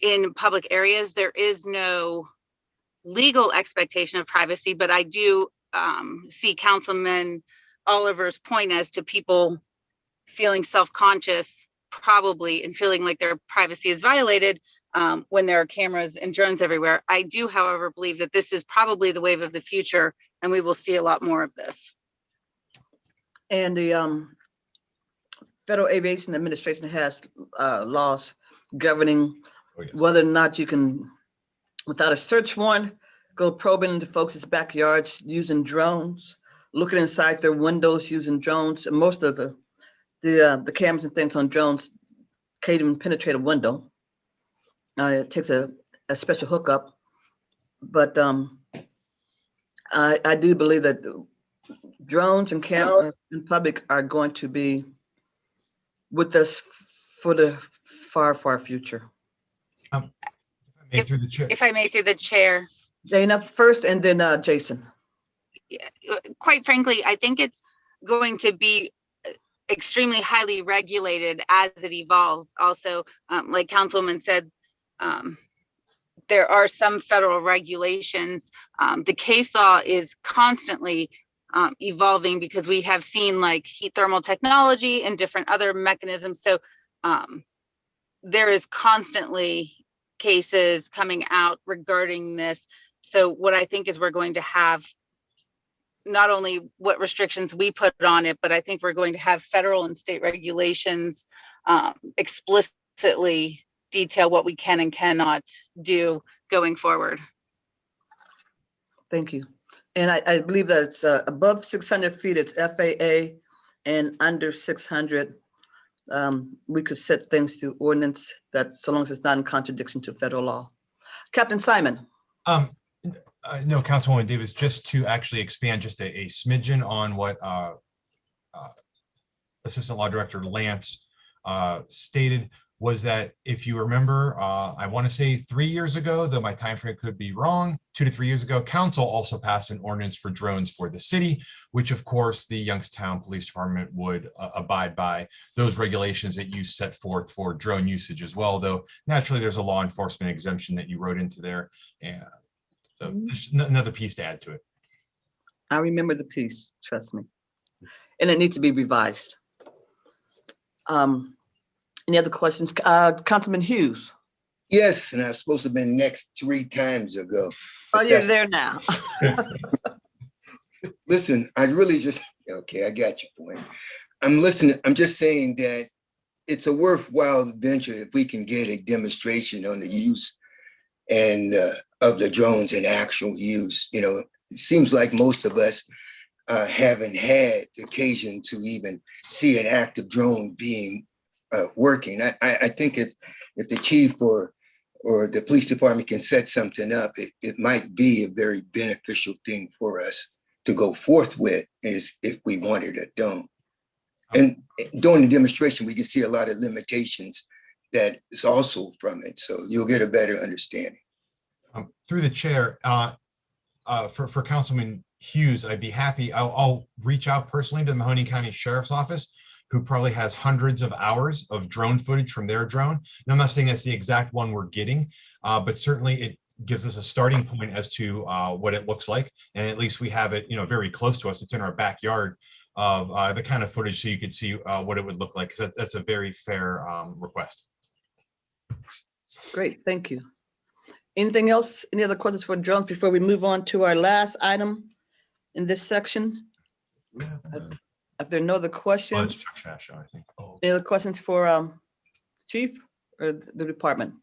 in public areas, there is no legal expectation of privacy. But I do see Councilman Oliver's point as to people feeling self-conscious probably and feeling like their privacy is violated when there are cameras and drones everywhere. I do, however, believe that this is probably the wave of the future and we will see a lot more of this. And the Federal Aviation Administration has laws governing whether or not you can, without a search warrant, go probing into folks' backyards using drones, looking inside their windows using drones. And most of the cameras and things on drones can't even penetrate a window. It takes a special hookup. But I do believe that drones and cameras in public are going to be with us for the far, far future. If I may, through the chair. Dana first and then Jason. Yeah, quite frankly, I think it's going to be extremely highly regulated as it evolves. Also, like Councilwoman said, there are some federal regulations. The case law is constantly evolving because we have seen like heat thermal technology and different other mechanisms. So there is constantly cases coming out regarding this. So what I think is we're going to have not only what restrictions we put on it, but I think we're going to have federal and state regulations explicitly detail what we can and cannot do going forward. Thank you. And I believe that it's above 600 feet, it's FAA, and under 600, we could set things through ordinance that so long as it's not in contradiction to federal law. Captain Simon. No, Councilwoman Davis, just to actually expand just a smidgen on what Assistant Law Director Lance stated, was that if you remember, I want to say 3 years ago, though my time frame could be wrong, 2 to 3 years ago, council also passed an ordinance for drones for the city, which of course the Youngstown Police Department would abide by those regulations that you set forth for drone usage as well, though naturally there's a law enforcement exemption that you wrote into there. And so there's another piece to add to it. I remember the piece, trust me. And it needs to be revised. Any other questions? Councilman Hughes. Yes, and I was supposed to have been next 3 times ago. Oh, you're there now. Listen, I really just, okay, I got your point. I'm listening. I'm just saying that it's a worthwhile venture if we can get a demonstration on the use and of the drones in actual use. You know, it seems like most of us haven't had the occasion to even see an active drone being working. I think if the chief or the police department can set something up, it might be a very beneficial thing for us to go forth with, is if we wanted it done. And during the demonstration, we can see a lot of limitations that is also from it. So you'll get a better understanding. Through the chair, for Councilman Hughes, I'd be happy. I'll reach out personally to the Mahoning County Sheriff's Office, who probably has hundreds of hours of drone footage from their drone. And I'm not saying that's the exact one we're getting, but certainly it gives us a starting point as to what it looks like. And at least we have it, very close to us. It's in our backyard of the kind of footage so you could see what it would look like. Because that's a very fair request. Great, thank you. Anything else? Any other questions for drones before we move on to our last item in this section? If there are no other questions, any other questions for Chief or the department?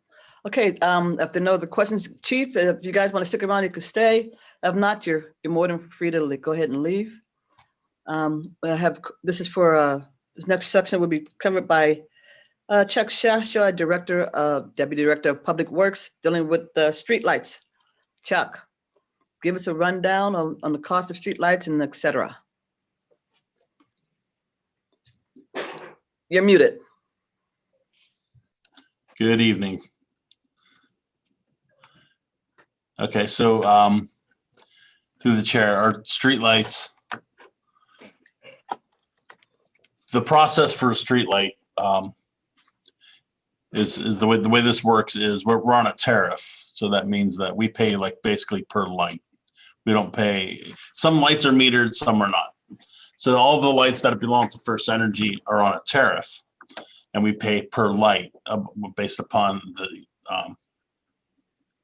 Okay, if there are no other questions, Chief, if you guys want to stick around, you can stay. If not, you're more than free to go ahead and leave. This is for this next section will be covered by Chuck Shashaw, Deputy Director of Public Works, dealing with the streetlights. Chuck, give us a rundown on the cost of streetlights and et cetera. You're muted. Good evening. Okay, so through the chair, our streetlights, the process for a streetlight is the way this works is we're on a tariff. So that means that we pay like basically per light. We don't pay, some lights are metered, some are not. So all the lights that belong to First Energy are on a tariff, and we pay per light based upon the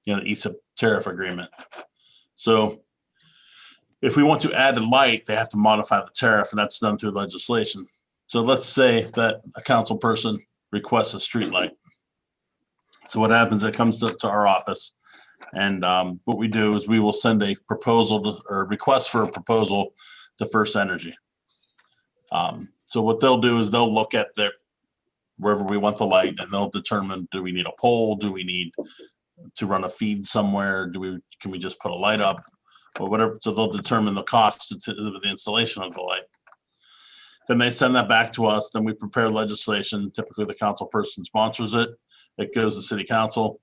the ESIP tariff agreement. So if we want to add a light, they have to modify the tariff, and that's done through legislation. So let's say that a council person requests a street light. So what happens, it comes to our office, and what we do is we will send a proposal or request for a proposal to First Energy. So what they'll do is they'll look at wherever we want the light, and they'll determine, do we need a pole? Do we need to run a feed somewhere? Can we just put a light up or whatever? So they'll determine the cost of the installation of the light. Then they send that back to us. Then we prepare legislation. Typically the council person sponsors it. It goes to city council.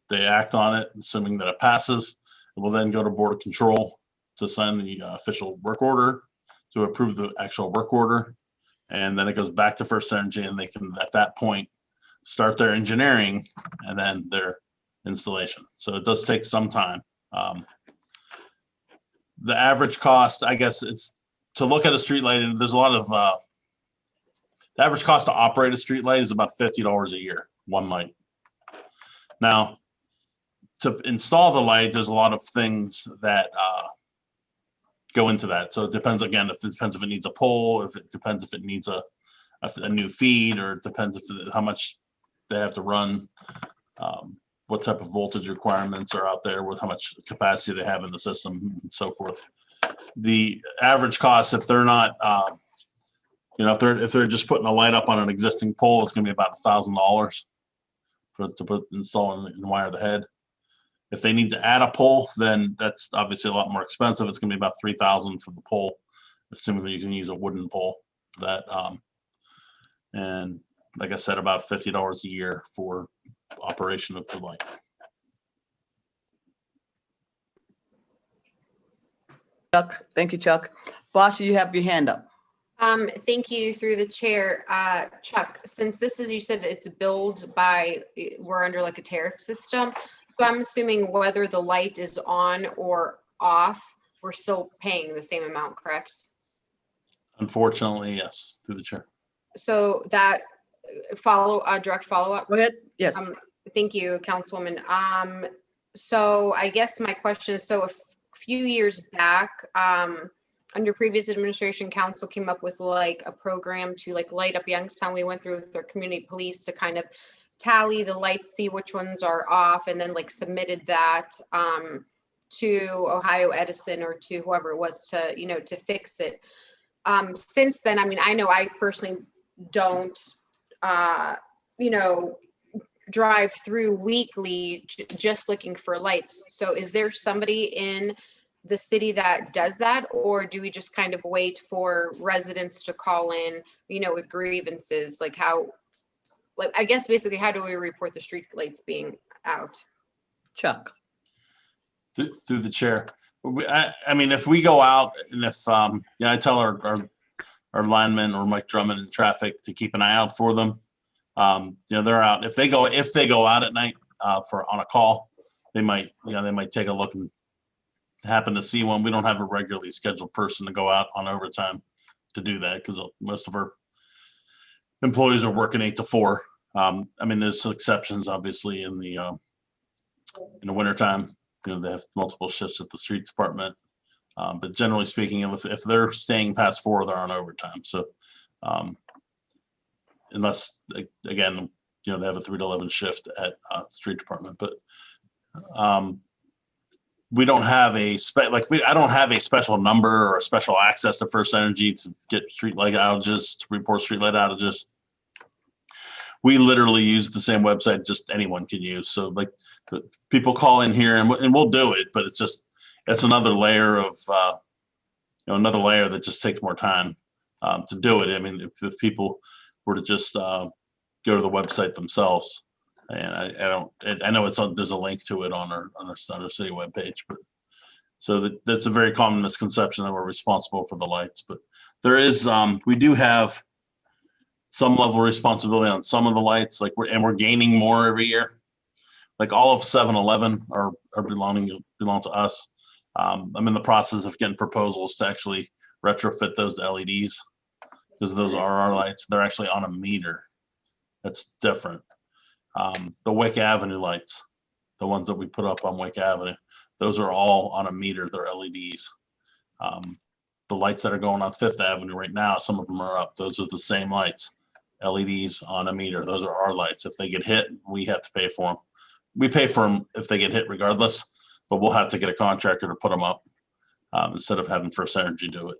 They act on it, assuming that it passes. It will then go to Board of Control to sign the official work order, to approve the actual work order. And then it goes back to First Energy, and they can, at that point, start their engineering and then their installation. So it does take some time. The average cost, I guess, it's to look at a street light, and there's a lot of the average cost to operate a street light is about $50 a year, one light. Now, to install the light, there's a lot of things that go into that. So it depends, again, if it needs a pole, if it needs a new feed, or it depends how much they have to run, what type of voltage requirements are out there, with how much capacity they have in the system, and so forth. The average cost, if they're not, if they're just putting a light up on an existing pole, it's going to be about $1,000 to install and wire the head. If they need to add a pole, then that's obviously a lot more expensive. It's going to be about $3,000 for the pole, assuming that you can use a wooden pole for that. And like I said, about $50 a year for operation of the light. Chuck, thank you, Chuck. Boss, you have your hand up. Thank you through the chair. Chuck, since this is, you said it's billed by, we're under like a tariff system. So I'm assuming whether the light is on or off, we're still paying the same amount, correct? Unfortunately, yes, through the chair. So that direct follow-up. Go ahead. Yes. Thank you, Councilwoman. So I guess my question is, so a few years back, under previous administration, council came up with like a program to like light up Youngstown. We went through with our community police to kind of tally the lights, see which ones are off, and then like submitted that to Ohio Edison or to whoever it was to, to fix it. Since then, I mean, I know I personally don't, drive through weekly just looking for lights. So is there somebody in the city that does that, or do we just kind of wait for residents to call in, with grievances? Like I guess basically, how do we report the street lights being out? Chuck. Through the chair. I mean, if we go out and if, yeah, I tell our linemen or Mike Drummond in traffic to keep an eye out for them. They're out. If they go out at night on a call, they might take a look and happen to see one. We don't have a regularly scheduled person to go out on overtime to do that because most of our employees are working 8 to 4. I mean, there's exceptions obviously in the wintertime. They have multiple shifts at the street department. But generally speaking, if they're staying past 4, they're on overtime. So unless, again, they have a 3 to 11 shift at the street department. But we don't have I don't have a special number or a special access to First Energy to get street light outages, to report street light outages. We literally use the same website just anyone can use. So people call in here and we'll do it, but it's another layer of, another layer that just takes more time to do it. I mean, if people were to just go to the website themselves, and I know there's a link to it on our city webpage, but so that's a very common misconception that we're responsible for the lights. But there is, we do have some level of responsibility on some of the lights, we're gaining more every year. Like all of 7-Eleven are belong to us. I'm in the process of getting proposals to actually retrofit those to LEDs because those are our lights. They're actually on a meter. That's different. The Wick Avenue lights, the ones that we put up on Wick Avenue, those are all on a meter. They're LEDs. The lights that are going on Fifth Avenue right now, some of them are up. Those are the same lights, LEDs on a meter. Those are our lights. If they get hit, we have to pay for them. We pay for them if they get hit regardless, but we'll have to get a contractor to put them up instead of having First Energy do it.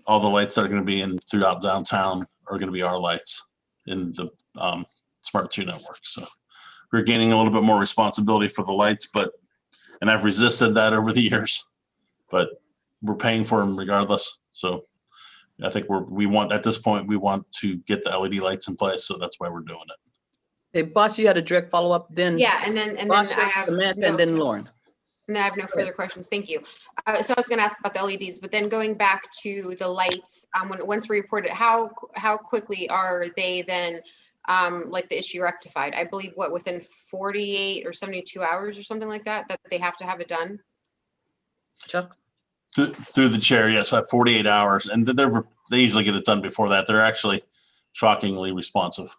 All the lights that are going to be throughout downtown are going to be our lights in the Smart 2 network. So we're gaining a little bit more responsibility for the lights, and I've resisted that over the years, but we're paying for them regardless. So I think at this point, we want to get the LED lights in place. So that's why we're doing it. Hey, boss, you had a direct follow-up, then. Yeah, and then I have Samantha, and then Lauren. And then I have no further questions. Thank you. So I was going to ask about the LEDs, but then going back to the lights, once we report it, how quickly are they then the issue rectified? I believe within 48 or 72 hours or something like that they have to have it done. Chuck? Through the chair, yes, 48 hours, and they usually get it done before that. They're actually shockingly responsive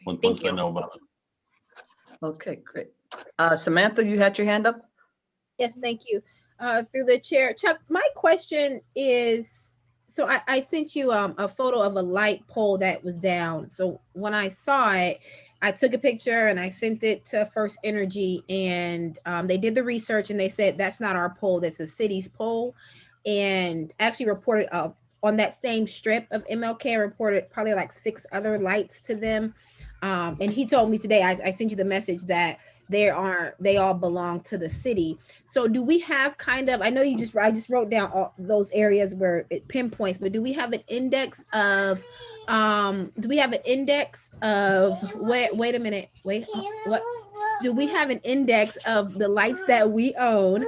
once they know about it. Okay, great. Samantha, you had your hand up? Yes, thank you. Through the chair. Chuck, my question is, so I sent you a photo of a light pole that was down. So when I saw it, I took a picture and I sent it to First Energy, and they did the research and they said that's not our pole, that's the city's pole, and actually reported on that same strip of MLK, reported probably like 6 other lights to them. And he told me today, I sent you the message that they all belong to the city. So do we have I know I just wrote down all those areas where it pinpoints, but do we have an index of, wait a minute, what? Do we have an index of the lights that we own?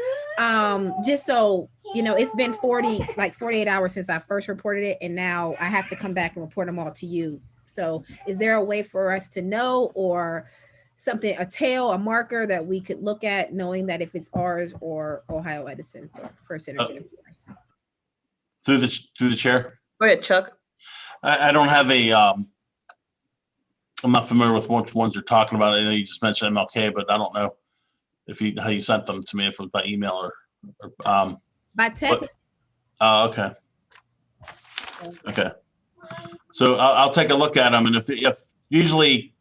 Just so, it's been 48 hours since I first reported it, and now I have to come back and report them all to you. So is there a way for us to know, or something, a marker that we could look at, knowing that if it's ours or Ohio Edison's or First Energy? Through the chair. Go ahead, Chuck. I don't have I'm not familiar with which ones you're talking about. I know you just mentioned MLK, but I don't know how you sent them to me, if it was by email or by text. Okay. Okay. So I'll take a look at them, and if usually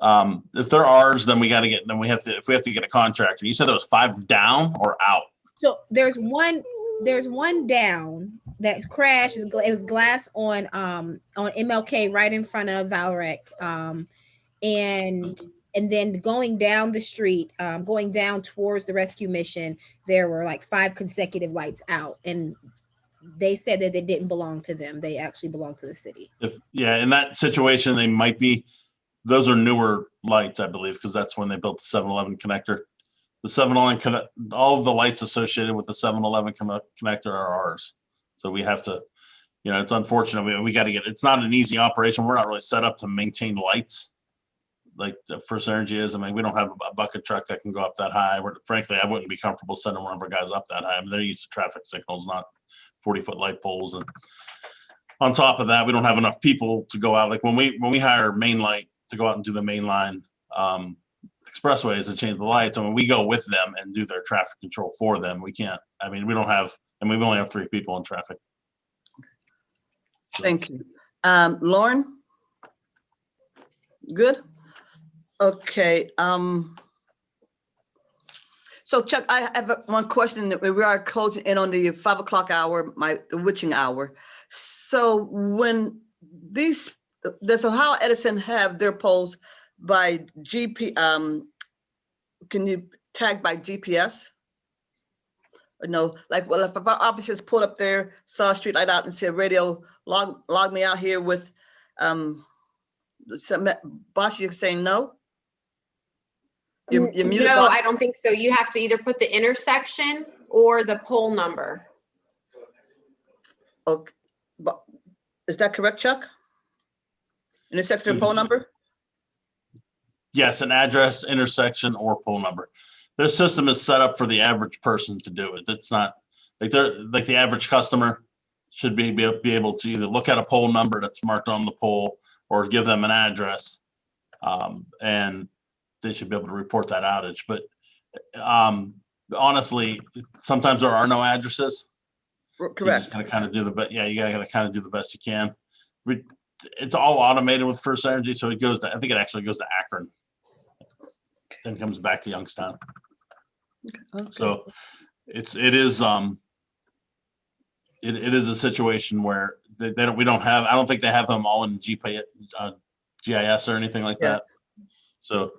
if they're ours, then we have to get a contractor. You said there was 5 down or out. So there's one down that crashed. It was glass on MLK right in front of Valrec, and then going down the street, going down towards the rescue mission, there were like 5 consecutive lights out, and they said that they didn't belong to them. They actually belong to the city. In that situation, they might be. Those are newer lights, I believe, because that's when they built the 7-Eleven connector. The 7-Eleven, all of the lights associated with the 7-Eleven connector are ours. So we have to, it's unfortunate. We got to it's not an easy operation. We're not really set up to maintain lights like the First Energy is. I mean, we don't have a bucket truck that can go up that high. Frankly, I wouldn't be comfortable sending one of our guys up that high. I mean, they're used to traffic signals, not 40-foot light poles. And on top of that, we don't have enough people to go out. Like when we hire main light to go out and do the main line expressways to change the lights, I mean, we go with them and do their traffic control for them. We can't. I mean, we only have 3 people in traffic. Thank you. Lauren? Good? Okay. So Chuck, I have one question. We are closing in on the 5 o'clock hour, the witching hour. So when does Ohio Edison have their polls by GP? Can you tag by GPS? No, like, well, if our officers pulled up there, saw a street light out and said, radio, log me out here with some boss, you're saying no? You're muted, No, boss? I don't think so. You have to either put the intersection or the pole number. Okay, but is that correct, Chuck? Intersection or pole number? Yes, an address, intersection, or pole number. Their system is set up for the average person to do it. It's not like the average customer should be able to either look at a pole number that's marked on the pole or give them an address, and they should be able to report that outage. But honestly, sometimes there are no addresses. Correct. So you just gotta kind of do you gotta kind of do the best you can. It's all automated with First Energy, so I think it actually goes to Akron, then comes back to Youngstown. Okay. So it is a situation where we don't have, I don't think they have them all in GIS or anything like that. So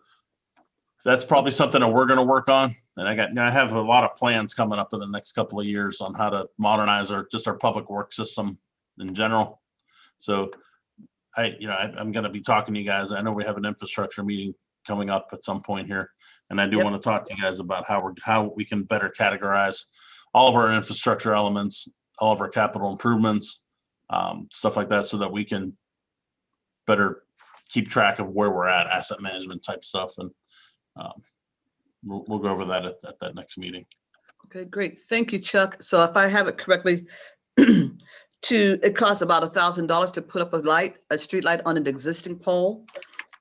that's probably something that we're going to work on. And I have a lot of plans coming up in the next couple of years on how to modernize our public work system in general. So I'm going to be talking to you guys. I know we have an infrastructure meeting coming up at some point here. And I do want to talk to you guys about how we can better categorize all of our infrastructure elements, all of our capital improvements, stuff like that, so that we can better keep track of where we're at, asset management type stuff. And we'll go over that at that next meeting. Okay, great. Thank you, Chuck. So if I have it correctly, it costs about $1,000 to put up a street light on an existing pole.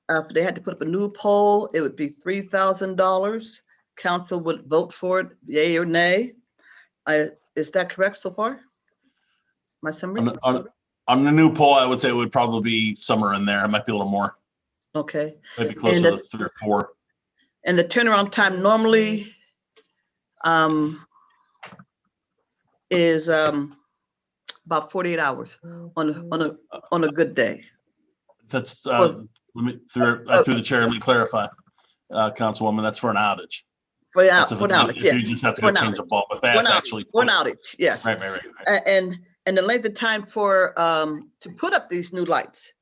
If they had to put up a new pole, it would be $3,000. Council would vote for it, yay or nay. Is that correct so far? My summary? On the new pole, I would say it would probably be somewhere in there. It might be a little more. Okay. Maybe closer to 3 or 4. And the turnaround time normally is about 48 hours on a good day. That's let me through the chair. Let me clarify, Councilwoman. That's for an outage. For an outage, yes. You just have to go change the bulb, but they have to actually for an outage, yes. Right. And the length of time for to put up these new lights,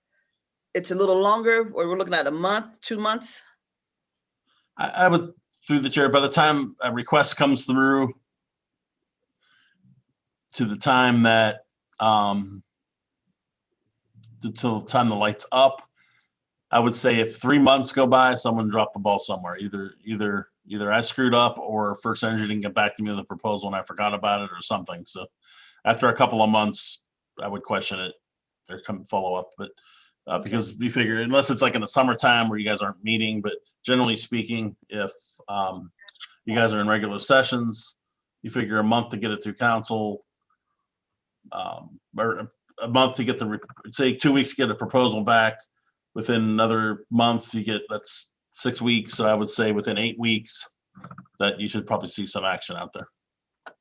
it's a little longer. Or we're looking at a month, 2 months. I would, through the chair, by the time a request comes through to the time that until the time the light's up, I would say if 3 months go by, someone dropped the ball somewhere. Either I screwed up or First Energy didn't get back to me with the proposal and I forgot about it or something. So after a couple of months, I would question it or come follow up. But because we figure, unless it's like in the summertime where you guys aren't meeting, but generally speaking, if you guys are in regular sessions, you figure a month to get it through council, or a month to get say 2 weeks to get a proposal back. Within another month, that's 6 weeks. So I would say within 8 weeks that you should probably see some action out there.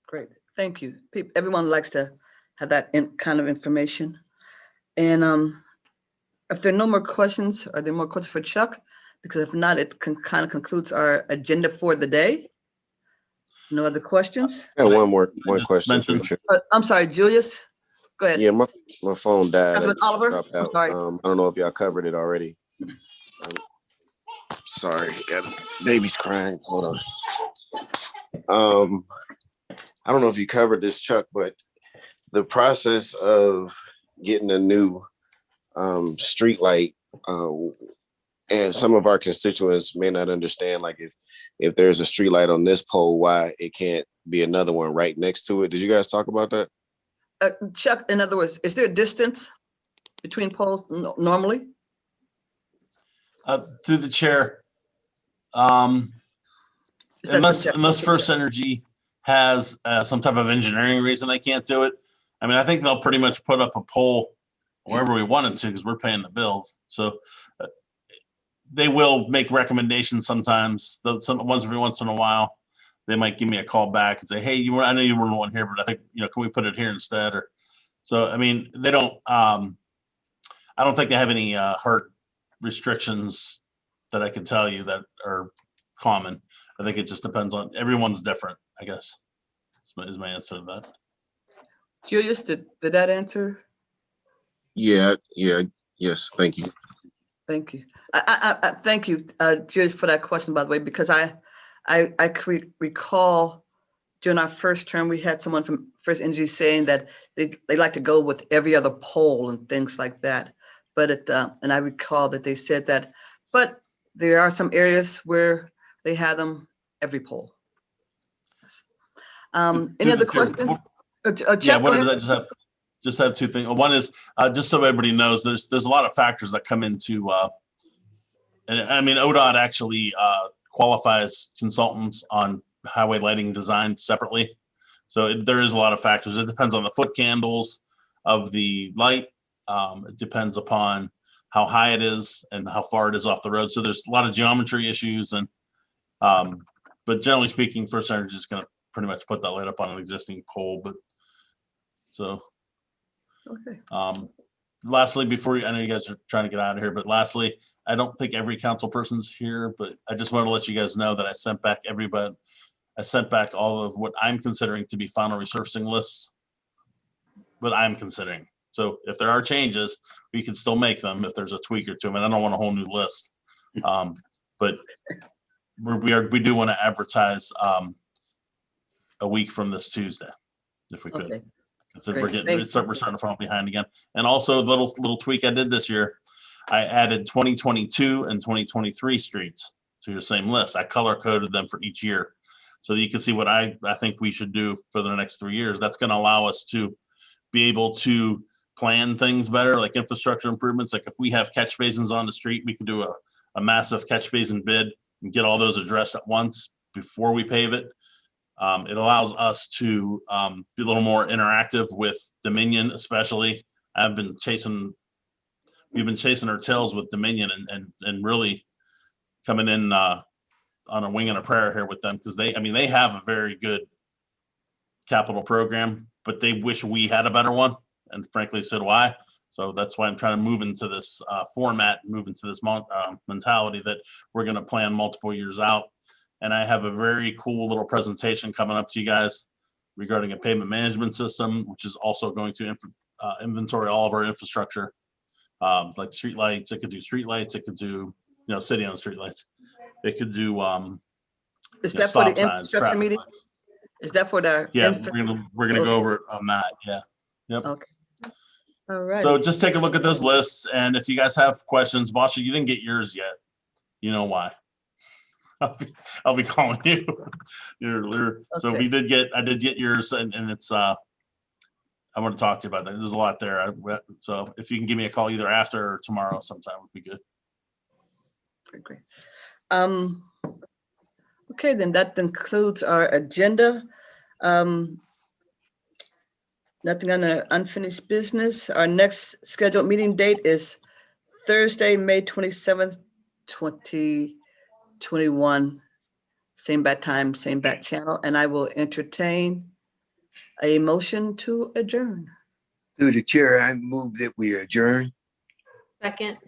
Great, thank you. Everyone likes to have that kind of information. And if there are no more questions, are there more questions for Chuck? Because if not, it kind of concludes our agenda for the day. No other questions? I have one question. I'm sorry, Julius. Go ahead. Yeah, my phone died. Councilman Oliver, I'm sorry. I don't know if y'all covered it already. Sorry, got baby's crying. Hold on. I don't know if you covered this, Chuck, but the process of getting a new street light, and some of our constituents may not understand, like if there's a street light on this pole, why it can't be another one right next to it. Did you guys talk about that? Chuck, in other words, is there a distance between poles normally? Through the chair, unless First Energy has some type of engineering reason they can't do it. I mean, I think they'll pretty much put up a pole wherever we want it to, because we're paying the bills. So they will make recommendations sometimes. Every once in a while, they might give me a call back and say, "Hey, I know you weren't the one here, but I think, can we put it here instead?" Or so. I mean, they don't. I don't think they have any hard restrictions that I can tell you that are common. I think it just depends on, everyone's different, I guess, is my answer to that. Julius, did that answer? Yeah. Yes. Thank you. Thank you. I thank you, Julius, for that question, by the way, because I recall during our first term, we had someone from First Energy saying that they like to go with every other pole and things like that. But and I recall that they said that, but there are some areas where they have them every pole. Any other questions? Yeah, what did I just have two things. One is just so everybody knows, there's a lot of factors that come into, and I mean, ODOT actually qualifies consultants on highway lighting design separately. So there is a lot of factors. It depends on the foot candles of the light. It depends upon how high it is and how far it is off the road. So there's a lot of geometry issues, and but generally speaking, First Energy is going to pretty much put that light up on an existing pole. But so, okay. Lastly, I know you guys are trying to get out of here, but lastly, I don't think every council person's here, but I just want to let you guys know that I sent back everybody. I sent back all of what I'm considering to be final resurfacing lists, but I'm considering. So if there are changes, we can still make them if there's a tweak or two. I mean, I don't want a whole new list, but we do want to advertise a week from this Tuesday, if we could. Okay. So we're starting to fall behind again. And also, the little tweak I did this year, I added 2022 and 2023 streets to your same list. I color coded them for each year, so that you can see what I think we should do for the next 3 years. That's going to allow us to be able to plan things better, like infrastructure improvements. Like if we have catch basins on the street, we can do a massive catch basin bid and get all those addressed at once before we pave it. It allows us to be a little more interactive with Dominion, especially. We've been chasing our tails with Dominion and really coming in on a wing and a prayer here with them, because they have a very good capital program, but they wish we had a better one, and frankly, so do I. So that's why I'm trying to move into this format, move into this mentality that we're going to plan multiple years out. And I have a very cool little presentation coming up to you guys regarding a pavement management system, which is also going to inventory all of our infrastructure, like streetlights. It could do streetlights. It could do, city-owned streetlights. It could do is that for the infrastructure meeting? Is that for the? Yeah, we're gonna go over it on that. Yeah. Yep. Okay. All right. So just take a look at those lists, and if you guys have questions, Basha, you didn't get yours yet. You know why? I'll be calling you. So I did get yours, and it's I want to talk to you about that. There's a lot there. So if you can give me a call either after or tomorrow sometime would be good. Great. Okay, then that concludes our agenda. Nothing on the unfinished business. Our next scheduled meeting date is Thursday, May 27th, 2021. Same bat time, same bat channel, and I will entertain a motion to adjourn. Through the chair, I move that we adjourn. Second.